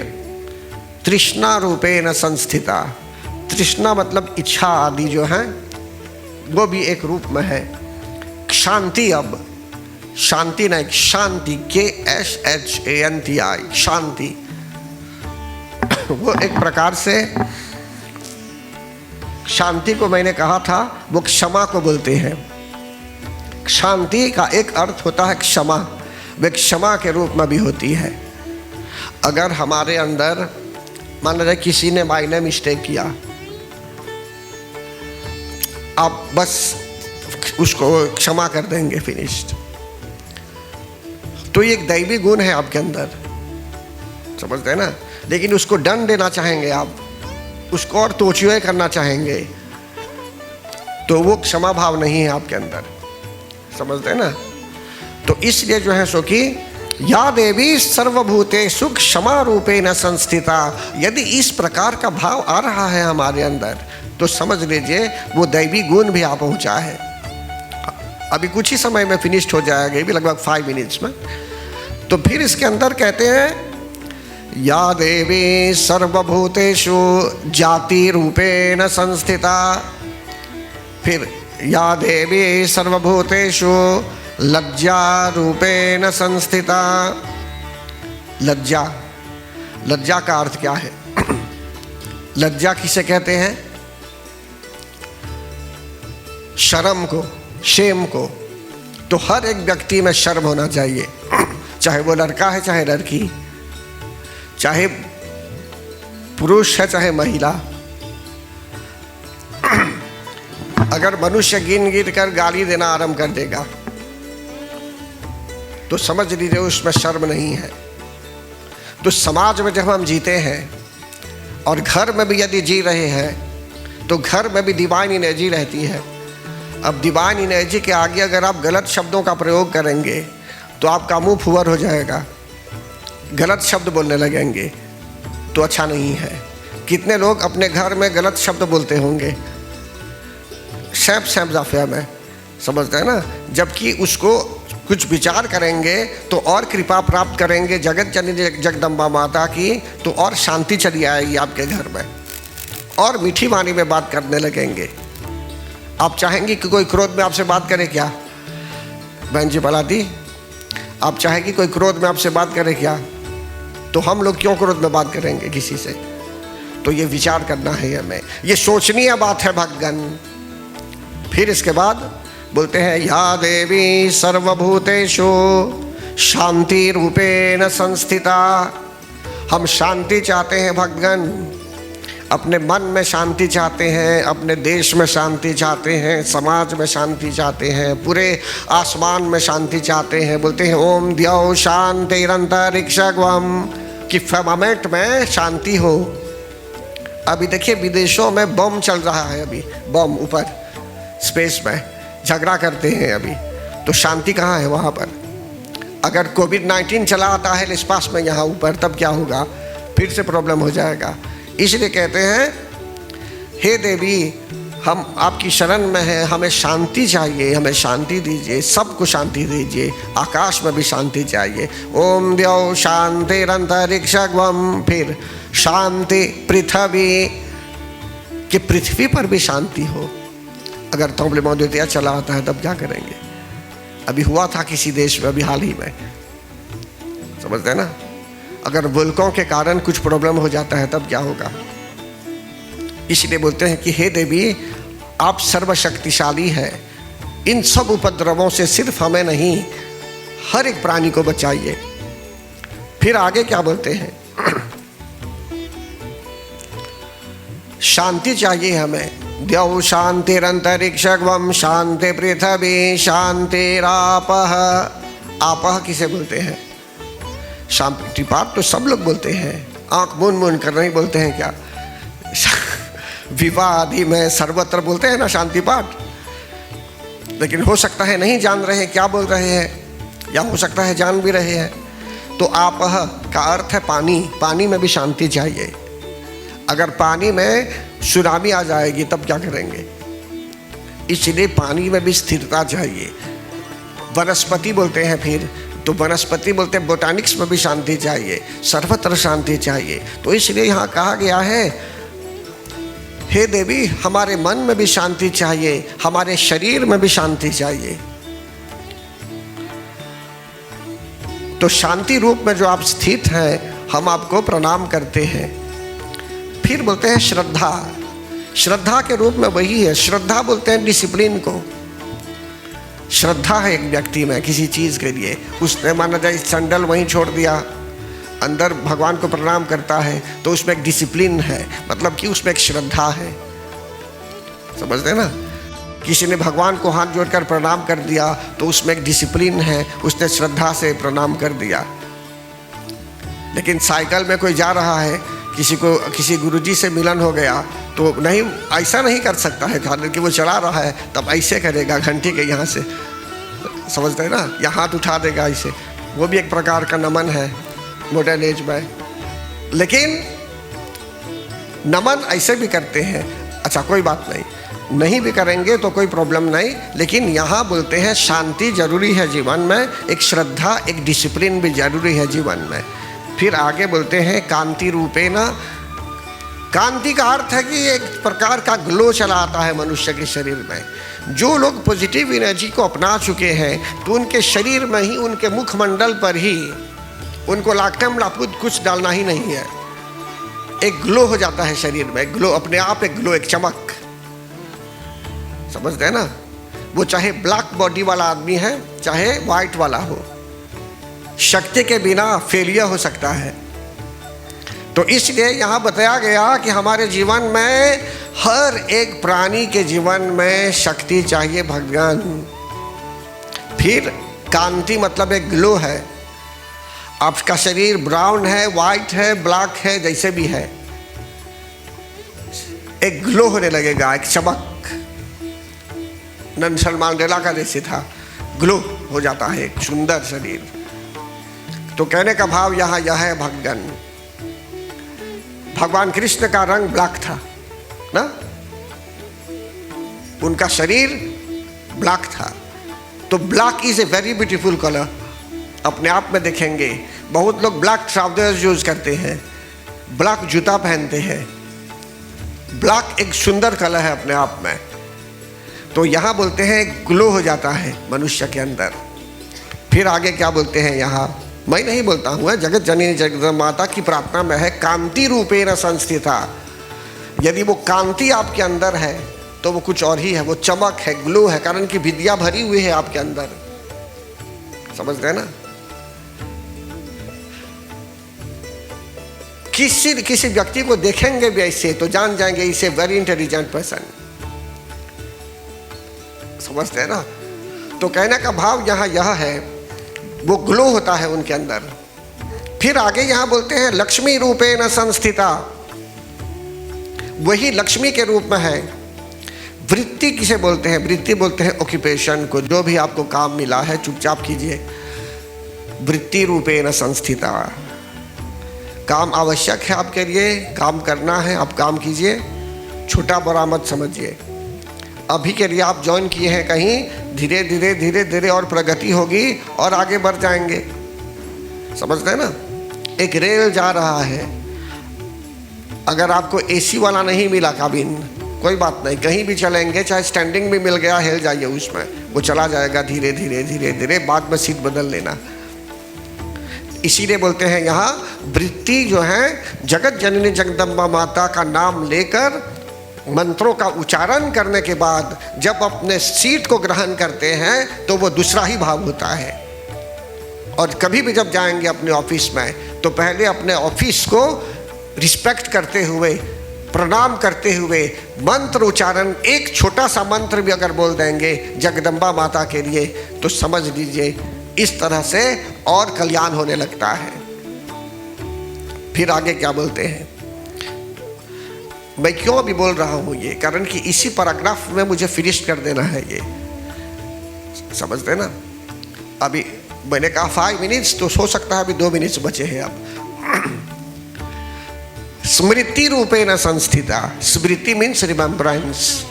तृष्णा रूपेण संस्थिता, तृष्णा मतलब इच्छा आदि जो है वो भी एक रूप में है। शांति, अब शांति नहीं, शांति KSHANTI, शांति वो एक प्रकार से, शांति को मैंने कहा था वो क्षमा को बोलते हैं। शांति का एक अर्थ होता है क्षमा, वे क्षमा के रूप में भी होती है। अगर हमारे अंदर मान लीजिए किसी ने मायने मिस्टेक किया, आप बस उसको क्षमा कर देंगे, फिनिश्ड। तो ये एक दैवी गुण है आपके अंदर, समझते हैं ना। लेकिन उसको दंड देना चाहेंगे आप, उसको और तोछुए करना चाहेंगे, तो वो क्षमा भाव नहीं है आपके अंदर, समझते हैं ना। तो इसलिए जो है सो कि या देवी सर्वभूतेषु क्षमा रूपेण संस्थिता, यदि इस प्रकार का भाव आ रहा है हमारे अंदर तो समझ लीजिए वो दैवी गुण भी आ पहुंचा है। अभी कुछ ही समय में फिनिश्ड हो जाएगा, ये भी लगभग 5 मिनट्स में। तो फिर इसके अंदर कहते हैं या देवी सर्वभूतेषु जाति रूपेण संस्थिता, फिर या देवी सर्वभूतेषु लज्जा रूपेण संस्थिता। लज्जा, लज्जा का अर्थ क्या है? लज्जा किसे कहते हैं? शर्म को, शेम को। तो हर एक व्यक्ति में शर्म होना चाहिए, चाहे वो लड़का है चाहे लड़की, चाहे पुरुष है चाहे महिला। अगर मनुष्य गिन गिन कर गाली देना आरंभ कर देगा तो समझ लीजिए उसमें शर्म नहीं है। तो समाज में जब हम जीते हैं और घर में भी यदि जी रहे हैं तो घर में भी डिवाइन एनर्जी रहती है। अब डिवाइन एनर्जी के आगे अगर आप गलत शब्दों का प्रयोग करेंगे तो आपका मुंह फुहर हो जाएगा, गलत शब्द बोलने लगेंगे, तो अच्छा नहीं है। कितने लोग अपने घर में गलत शब्द बोलते होंगे सैप जाफिया में, समझते हैं ना। जबकि उसको कुछ विचार करेंगे तो और कृपा प्राप्त करेंगे जगत जननी जगदम्बा माता की, तो और शांति चली आएगी आपके घर में, और मीठी वाणी में बात करने लगेंगे। आप चाहेंगे कि कोई क्रोध में आपसे बात करे क्या? बहन जी बलादी, आप चाहेंगे कोई क्रोध में आपसे बात करे क्या? तो हम लोग क्यों क्रोध में बात करेंगे किसी से? तो ये विचार करना है हमें, ये सोचनीय बात है भक्तगण। फिर इसके बाद बोलते हैं या देवी सर्वभूतेषु शांति रूपेण संस्थिता। हम शांति चाहते हैं भक्तगण, अपने मन में शांति चाहते हैं, अपने देश में शांति चाहते हैं, समाज में शांति चाहते हैं, पूरे आसमान में शांति चाहते हैं। बोलते हैं ओम द्यौ शांतिरंतरिक्षगम, कि फर्मामेंट में शांति हो। अभी देखिए विदेशों में बम चल रहा है, अभी बम ऊपर स्पेस में झगड़ा करते हैं अभी, तो शांति कहाँ है वहाँ पर? अगर कोविड-19 चला आता है स्पेस में यहाँ ऊपर, तब क्या होगा? फिर से प्रॉब्लम हो जाएगा। इसलिए कहते हैं हे देवी हम आपकी शरण में हैं, हमें शांति चाहिए, हमें शांति दीजिए, सबको शांति दीजिए, आकाश में भी शांति चाहिए। ओम द्यौ शांतिरंतरिक्षगम, फिर शांति पृथ्वी, कि पृथ्वी पर भी शांति हो। अगर तोमले द्वितीया चला आता है तब क्या करेंगे? अभी हुआ था किसी देश में, अभी हाल ही में, समझते हैं ना। अगर वुल्कों के कारण कुछ प्रॉब्लम हो जाता है तब क्या होगा? इसलिए बोलते हैं कि हे देवी आप सर्वशक्तिशाली है, इन सब उपद्रवों से सिर्फ हमें नहीं हर एक प्राणी को बचाइए। फिर आगे क्या बोलते हैं? शांति चाहिए हमें। द्यौ शांतिरंतरिक्षगम शांति पृथ्वी शांतिरापः। आपः किसे बोलते हैं? शांति पाठ तो सब लोग बोलते हैं, आंख मून मून कर नहीं बोलते हैं क्या? विवाह आदि में सर्वत्र बोलते हैं ना शांति पाठ, लेकिन हो सकता है नहीं जान रहे हैं क्या बोल रहे हैं, या हो सकता है जान भी रहे हैं। तो आपह का अर्थ है पानी, पानी में भी शांति चाहिए। अगर पानी में सुनामी आ जाएगी तब क्या करेंगे? इसलिए पानी में भी स्थिरता चाहिए। वनस्पति बोलते हैं फिर, तो वनस्पति बोलते हैं बोटानिक्स में भी शांति चाहिए, सर्वत्र शांति चाहिए। तो इसलिए यहाँ कहा गया है, हे देवी हमारे मन में भी शांति चाहिए, हमारे शरीर में भी शांति चाहिए। तो शांति रूप में जो आप स्थित हैं, हम आपको प्रणाम करते हैं। फिर बोलते हैं श्रद्धा, श्रद्धा के रूप में वही है। श्रद्धा बोलते हैं डिसिप्लिन को। श्रद्धा है एक व्यक्ति में किसी चीज़ के लिए, उसने माना जाए सैंडल वहीं छोड़ दिया, अंदर भगवान को प्रणाम करता है, तो उसमें एक डिसिप्लिन है, मतलब कि उसमें एक श्रद्धा है। समझते ना? किसी ने भगवान को हाथ जोड़कर प्रणाम कर दिया तो उसमें एक डिसिप्लिन है, उसने श्रद्धा से प्रणाम कर दिया। लेकिन साइकिल में कोई जा रहा है, किसी गुरुजी से मिलन हो गया तो नहीं, ऐसा नहीं कर सकता है, हालांकि वो चला रहा है तब ऐसे करेगा घंटी के यहाँ से, समझते हैं ना, यहाँ हाथ उठा देगा ऐसे, वो भी एक प्रकार का नमन है मॉडर्न एज में। लेकिन नमन ऐसे भी करते हैं, अच्छा कोई बात नहीं, नहीं भी करेंगे तो कोई प्रॉब्लम नहीं। लेकिन यहाँ बोलते हैं शांति जरूरी है जीवन में, एक श्रद्धा, एक डिसिप्लिन भी जरूरी है जीवन में। फिर आगे बोलते हैं कांति रूपेण। कांति का अर्थ है कि एक प्रकार का ग्लो चला आता है मनुष्य के शरीर में। जो लोग पॉजिटिव एनर्जी को अपना चुके हैं तो उनके शरीर में ही, उनके मुखमंडल पर ही, उनको लाखम लापूत कुछ डालना ही नहीं है, एक ग्लो हो जाता है शरीर में, ग्लो अपने आप, एक ग्लो, एक चमक। समझते हैं ना? वो चाहे ब्लैक बॉडी वाला आदमी है चाहे वाइट वाला हो, शक्ति के बिना फेलियर हो सकता है। तो इसलिए यहाँ बताया गया कि हमारे जीवन में, हर एक प्राणी के जीवन में शक्ति चाहिए भगवान। फिर कांति मतलब एक ग्लो है। आपका शरीर ब्राउन है, वाइट है, ब्लैक है, जैसे भी है, एक ग्लो होने लगेगा, एक चमक। नेल्सन मंडेला का जैसे था, ग्लो हो जाता है एक सुंदर शरीर। तो कहने का भाव यहाँ यह है, भगवान कृष्ण का रंग ब्लैक था ना, उनका शरीर ब्लैक था। तो black is a very beautiful colour. अपने आप में देखेंगे बहुत लोग ब्लैक ट्राउजर्स यूज करते हैं, ब्लैक जूता पहनते हैं, ब्लैक एक सुंदर कलर है अपने आप में। तो यहाँ बोलते हैं ग्लो हो जाता है मनुष्य के अंदर। फिर आगे क्या बोलते हैं यहाँ, मैं नहीं बोलता हूँ, जगत जननी जगदम्बा माता की प्रार्थना में है, कांति रूपेण संस्थिता। यदि वो कांति आपके अंदर है तो वो कुछ और ही है, वो चमक है, ग्लो है, कारण कि विद्या भरी हुई है आपके अंदर। समझते हैं ना? किसी व्यक्ति को देखेंगे भी ऐसे तो जान जाएंगे इसे वेरी इंटेलिजेंट पर्सन। समझते हैं ना? तो कहने का भाव यहाँ यह है, वो ग्लो होता है उनके अंदर। फिर आगे यहाँ बोलते हैं लक्ष्मी रूपेण संस्थिता, वही लक्ष्मी के रूप में है। वृत्ति किसे बोलते हैं? वृत्ति बोलते हैं ऑक्यूपेशन को, जो भी आपको काम मिला है चुपचाप कीजिए। वृत्ति रूपेण संस्थिता, काम आवश्यक है आपके लिए, काम करना है, आप काम कीजिए, छोटा बड़ा मत समझिए। अभी के लिए आप ज्वाइन किए हैं कहीं, धीरे धीरे धीरे धीरे और प्रगति होगी और आगे बढ़ जाएंगे। समझते हैं ना? एक रेल जा रहा है, अगर आपको एसी वाला नहीं मिला काबिन, कोई बात नहीं, कहीं भी चलेंगे, चाहे स्टैंडिंग भी मिल गया, हिल जाइए उसमें, वो चला जाएगा धीरे धीरे धीरे धीरे, बाद में सीट बदल लेना। इसीलिए बोलते हैं यहाँ वृत्ति जो है, जगत जननी जगदम्बा माता का नाम लेकर मंत्रों का उच्चारण करने के बाद जब अपने सीट को ग्रहण करते हैं तो वो दूसरा ही भाव होता है। और कभी भी जब जाएंगे अपने ऑफिस में तो पहले अपने ऑफिस को रिस्पेक्ट करते हुए, प्रणाम करते हुए मंत्र उच्चारण, एक छोटा सा मंत्र भी अगर बोल देंगे जगदम्बा माता के लिए तो समझ लीजिए इस तरह से और कल्याण होने लगता है। फिर आगे क्या बोलते हैं, मैं क्यों अभी बोल रहा हूँ ये, कारण कि इसी पैराग्राफ में मुझे फिनिश कर देना है ये, समझते ना। अभी मैंने कहा 5 मिनट्स, तो हो सकता है अभी 2 मिनट्स बचे हैं अब। स्मृति रूपेण संस्थिता, स्मृति मीन्स रिमेम्बरेंस।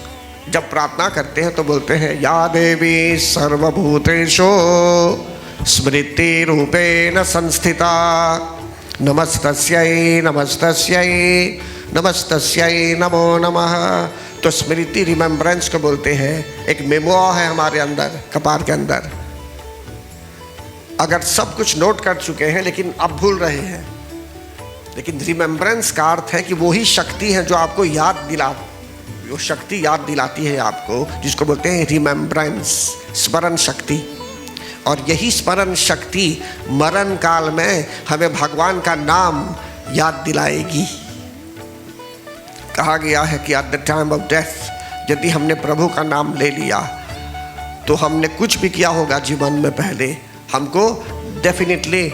जब प्रार्थना करते हैं तो बोलते हैं या देवी सर्वभूतेषु स्मृति रूपेण संस्थिता, नमस्तस्यै नमस्तस्यै नमस्तस्यै नमो नमः। तो स्मृति रिमेम्बरेंस को बोलते हैं। एक मेमो है हमारे अंदर, कपार के अंदर। अगर सब कुछ नोट कर चुके हैं लेकिन अब भूल रहे हैं, लेकिन रिमेम्बरेंस का अर्थ है कि वही शक्ति है जो आपको याद वो शक्ति याद दिलाती है आपको, जिसको बोलते हैं रिमेम्बरेंस, स्मरण शक्ति। और यही स्मरण शक्ति मरण काल में हमें भगवान का नाम याद दिलाएगी। कहा गया है कि at the time of death यदि हमने प्रभु का नाम ले लिया तो हमने कुछ भी किया होगा जीवन में पहले, हमको डेफिनेटली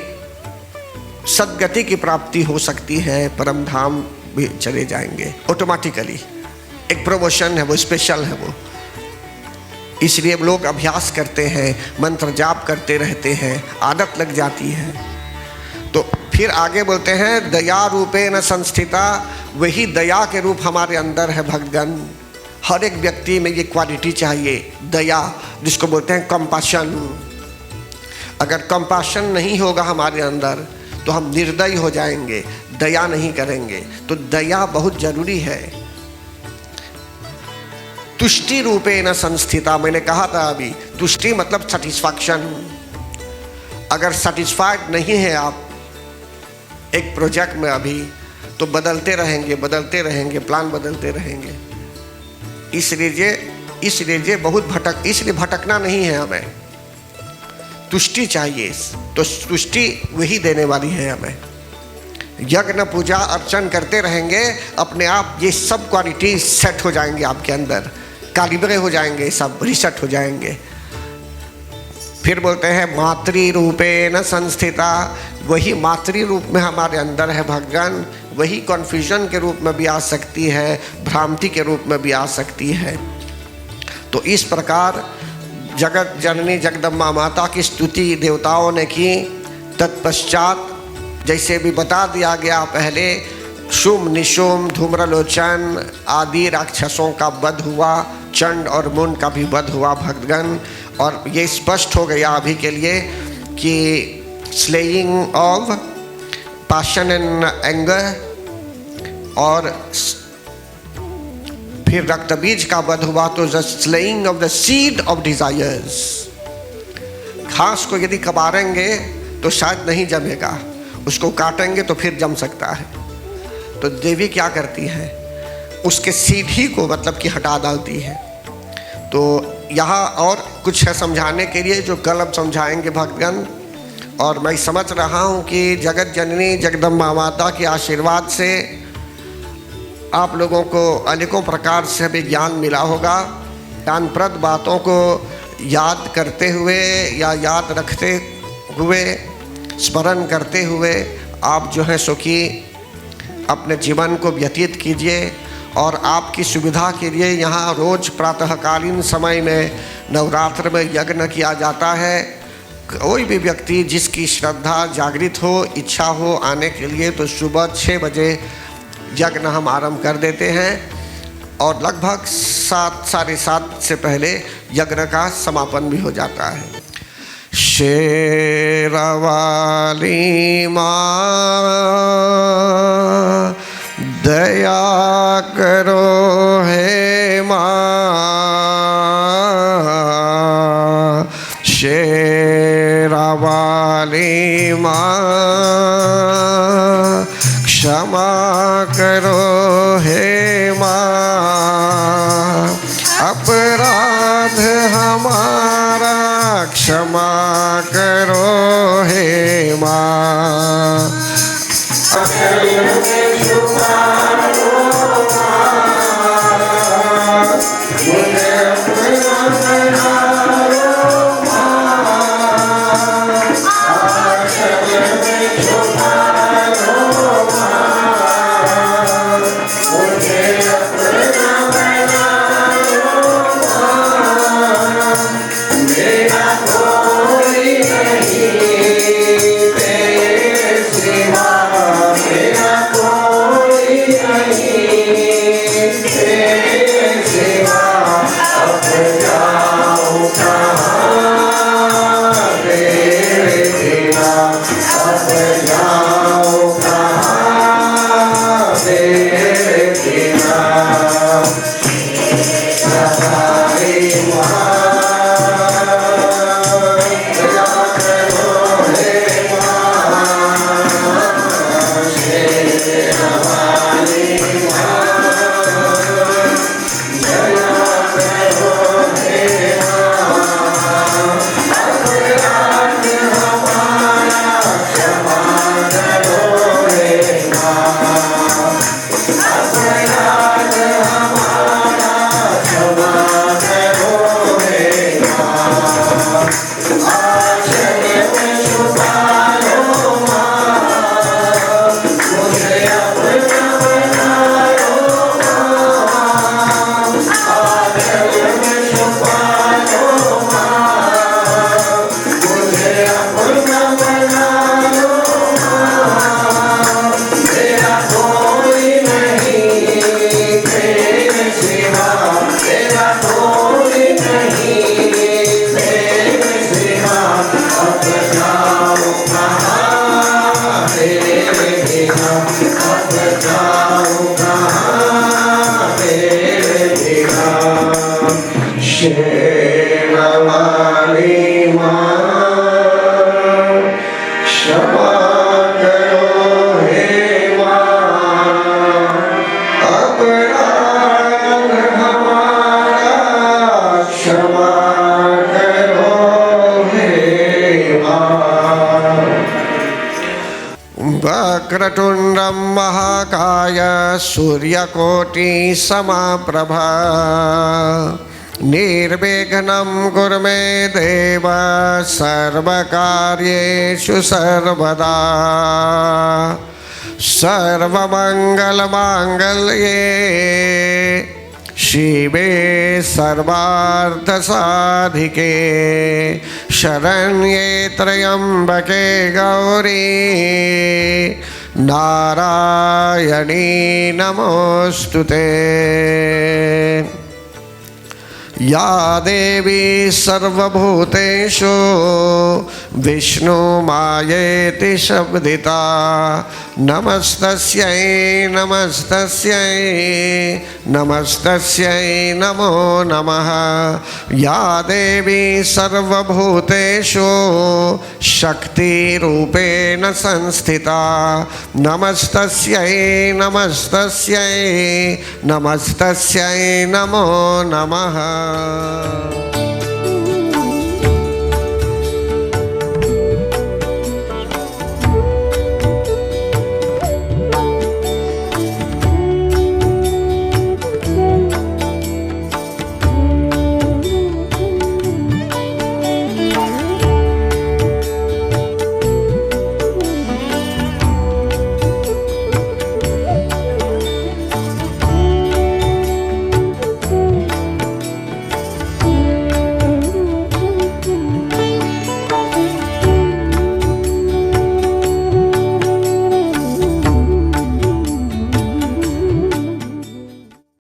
सद्गति की प्राप्ति हो सकती है, परम धाम भी चले जाएंगे ऑटोमेटिकली। एक प्रमोशन है वो, स्पेशल है वो। इसलिए लोग अभ्यास करते हैं, मंत्र जाप करते रहते हैं, आदत लग जाती है। तो फिर आगे बोलते हैं दया रूपेण संस्थिता, वही दया के रूप हमारे अंदर है भक्तगण। हर एक व्यक्ति में ये क्वालिटी चाहिए, दया, जिसको बोलते हैं कंपैशन। अगर कंपैशन नहीं होगा हमारे अंदर तो हम निर्दयी हो जाएंगे, दया नहीं करेंगे। तो दया बहुत जरूरी है। तुष्टि रूपेण संस्थिता, मैंने कहा था अभी, तुष्टि मतलब सेटिस्फैक्शन। अगर सेटिस्फाइड नहीं है आप एक प्रोजेक्ट में अभी, तो बदलते रहेंगे, प्लान बदलते रहेंगे। इसलिए बहुत इसलिए भटकना नहीं है हमें, तुष्टि चाहिए। तो तुष्टि वही देने वाली है हमें। यज्ञ पूजा अर्चन करते रहेंगे, अपने आप ये सब क्वालिटी सेट हो जाएंगे आपके अंदर, कालिब्रे हो जाएंगे, सब रिसेट हो जाएंगे। फिर बोलते हैं मातृ रूपेण संस्थिता, वही मातृ रूप में हमारे अंदर है भगवान। वही कन्फ्यूजन के रूप में भी आ सकती है, भ्रांति के रूप में भी आ सकती है। तो इस प्रकार जगत जननी जगदम्बा माता की स्तुति देवताओं ने की। तत्पश्चात जैसे भी बता दिया गया पहले, शुम निशुम धूम्रलोचन आदि राक्षसों का वध हुआ, चंड और मुंड का भी वध हुआ भक्तगण। और ये स्पष्ट हो गया अभी के लिए कि slaying of passion and anger, और फिर रक्त बीज का वध हुआ तो the slaying of the seed of desires. घास को यदि कबारेंगे तो शायद नहीं जमेगा, उसको काटेंगे तो फिर जम सकता है। तो देवी क्या करती है, उसके सीड ही को मतलब कि हटा डालती है। तो यहाँ और कुछ है समझाने के लिए जो कल अब समझाएंगे भक्तगण। और मैं समझ रहा हूँ कि जगत जननी जगदम्बा माता के आशीर्वाद से आप लोगों को अनेकों प्रकार से भी ज्ञान मिला होगा। ज्ञानप्रद बातों को याद करते हुए या याद रखते हुए, स्मरण करते हुए आप जो है सो कि अपने जीवन को व्यतीत कीजिए। और आपकी सुविधा के लिए यहाँ रोज़ प्रातःकालीन समय में नवरात्र में यज्ञ किया जाता है। कोई भी व्यक्ति जिसकी श्रद्धा जागृत हो, इच्छा हो आने के लिए, तो सुबह 6 बजे यज्ञ हम आरंभ कर देते हैं और लगभग 7 साढ़े 7 से पहले यज्ञ का समापन भी हो जाता है। शेरवाली माँ दया करो हे माँ, शेरवाली माँ क्षमा करो हे माँ, अपराध हमारा क्षमा करो हे माँ। वक्रतुण्डं महाकाय सूर्यकोटि समप्रभा निर्विघ्नं कुरु मे देव सर्वकार्येषु सर्वदा सर्वमङ्गलमाङ्गल्ये शिवे सर्वार्थसाधिके शरण्ये त्र्यम्बके गौरी नारायणी नमोऽस्तुते। या देवी सर्वभूतेषु विष्णुमायेति शब्दिता नमस्तस्यै नमस्तस्यै नमस्तस्यै नमो नमः। या देवी सर्वभूतेषु शक्तिरूपेण संस्थिता नमस्तस्यै नमस्तस्यै नमस्तस्यै नमो नमः।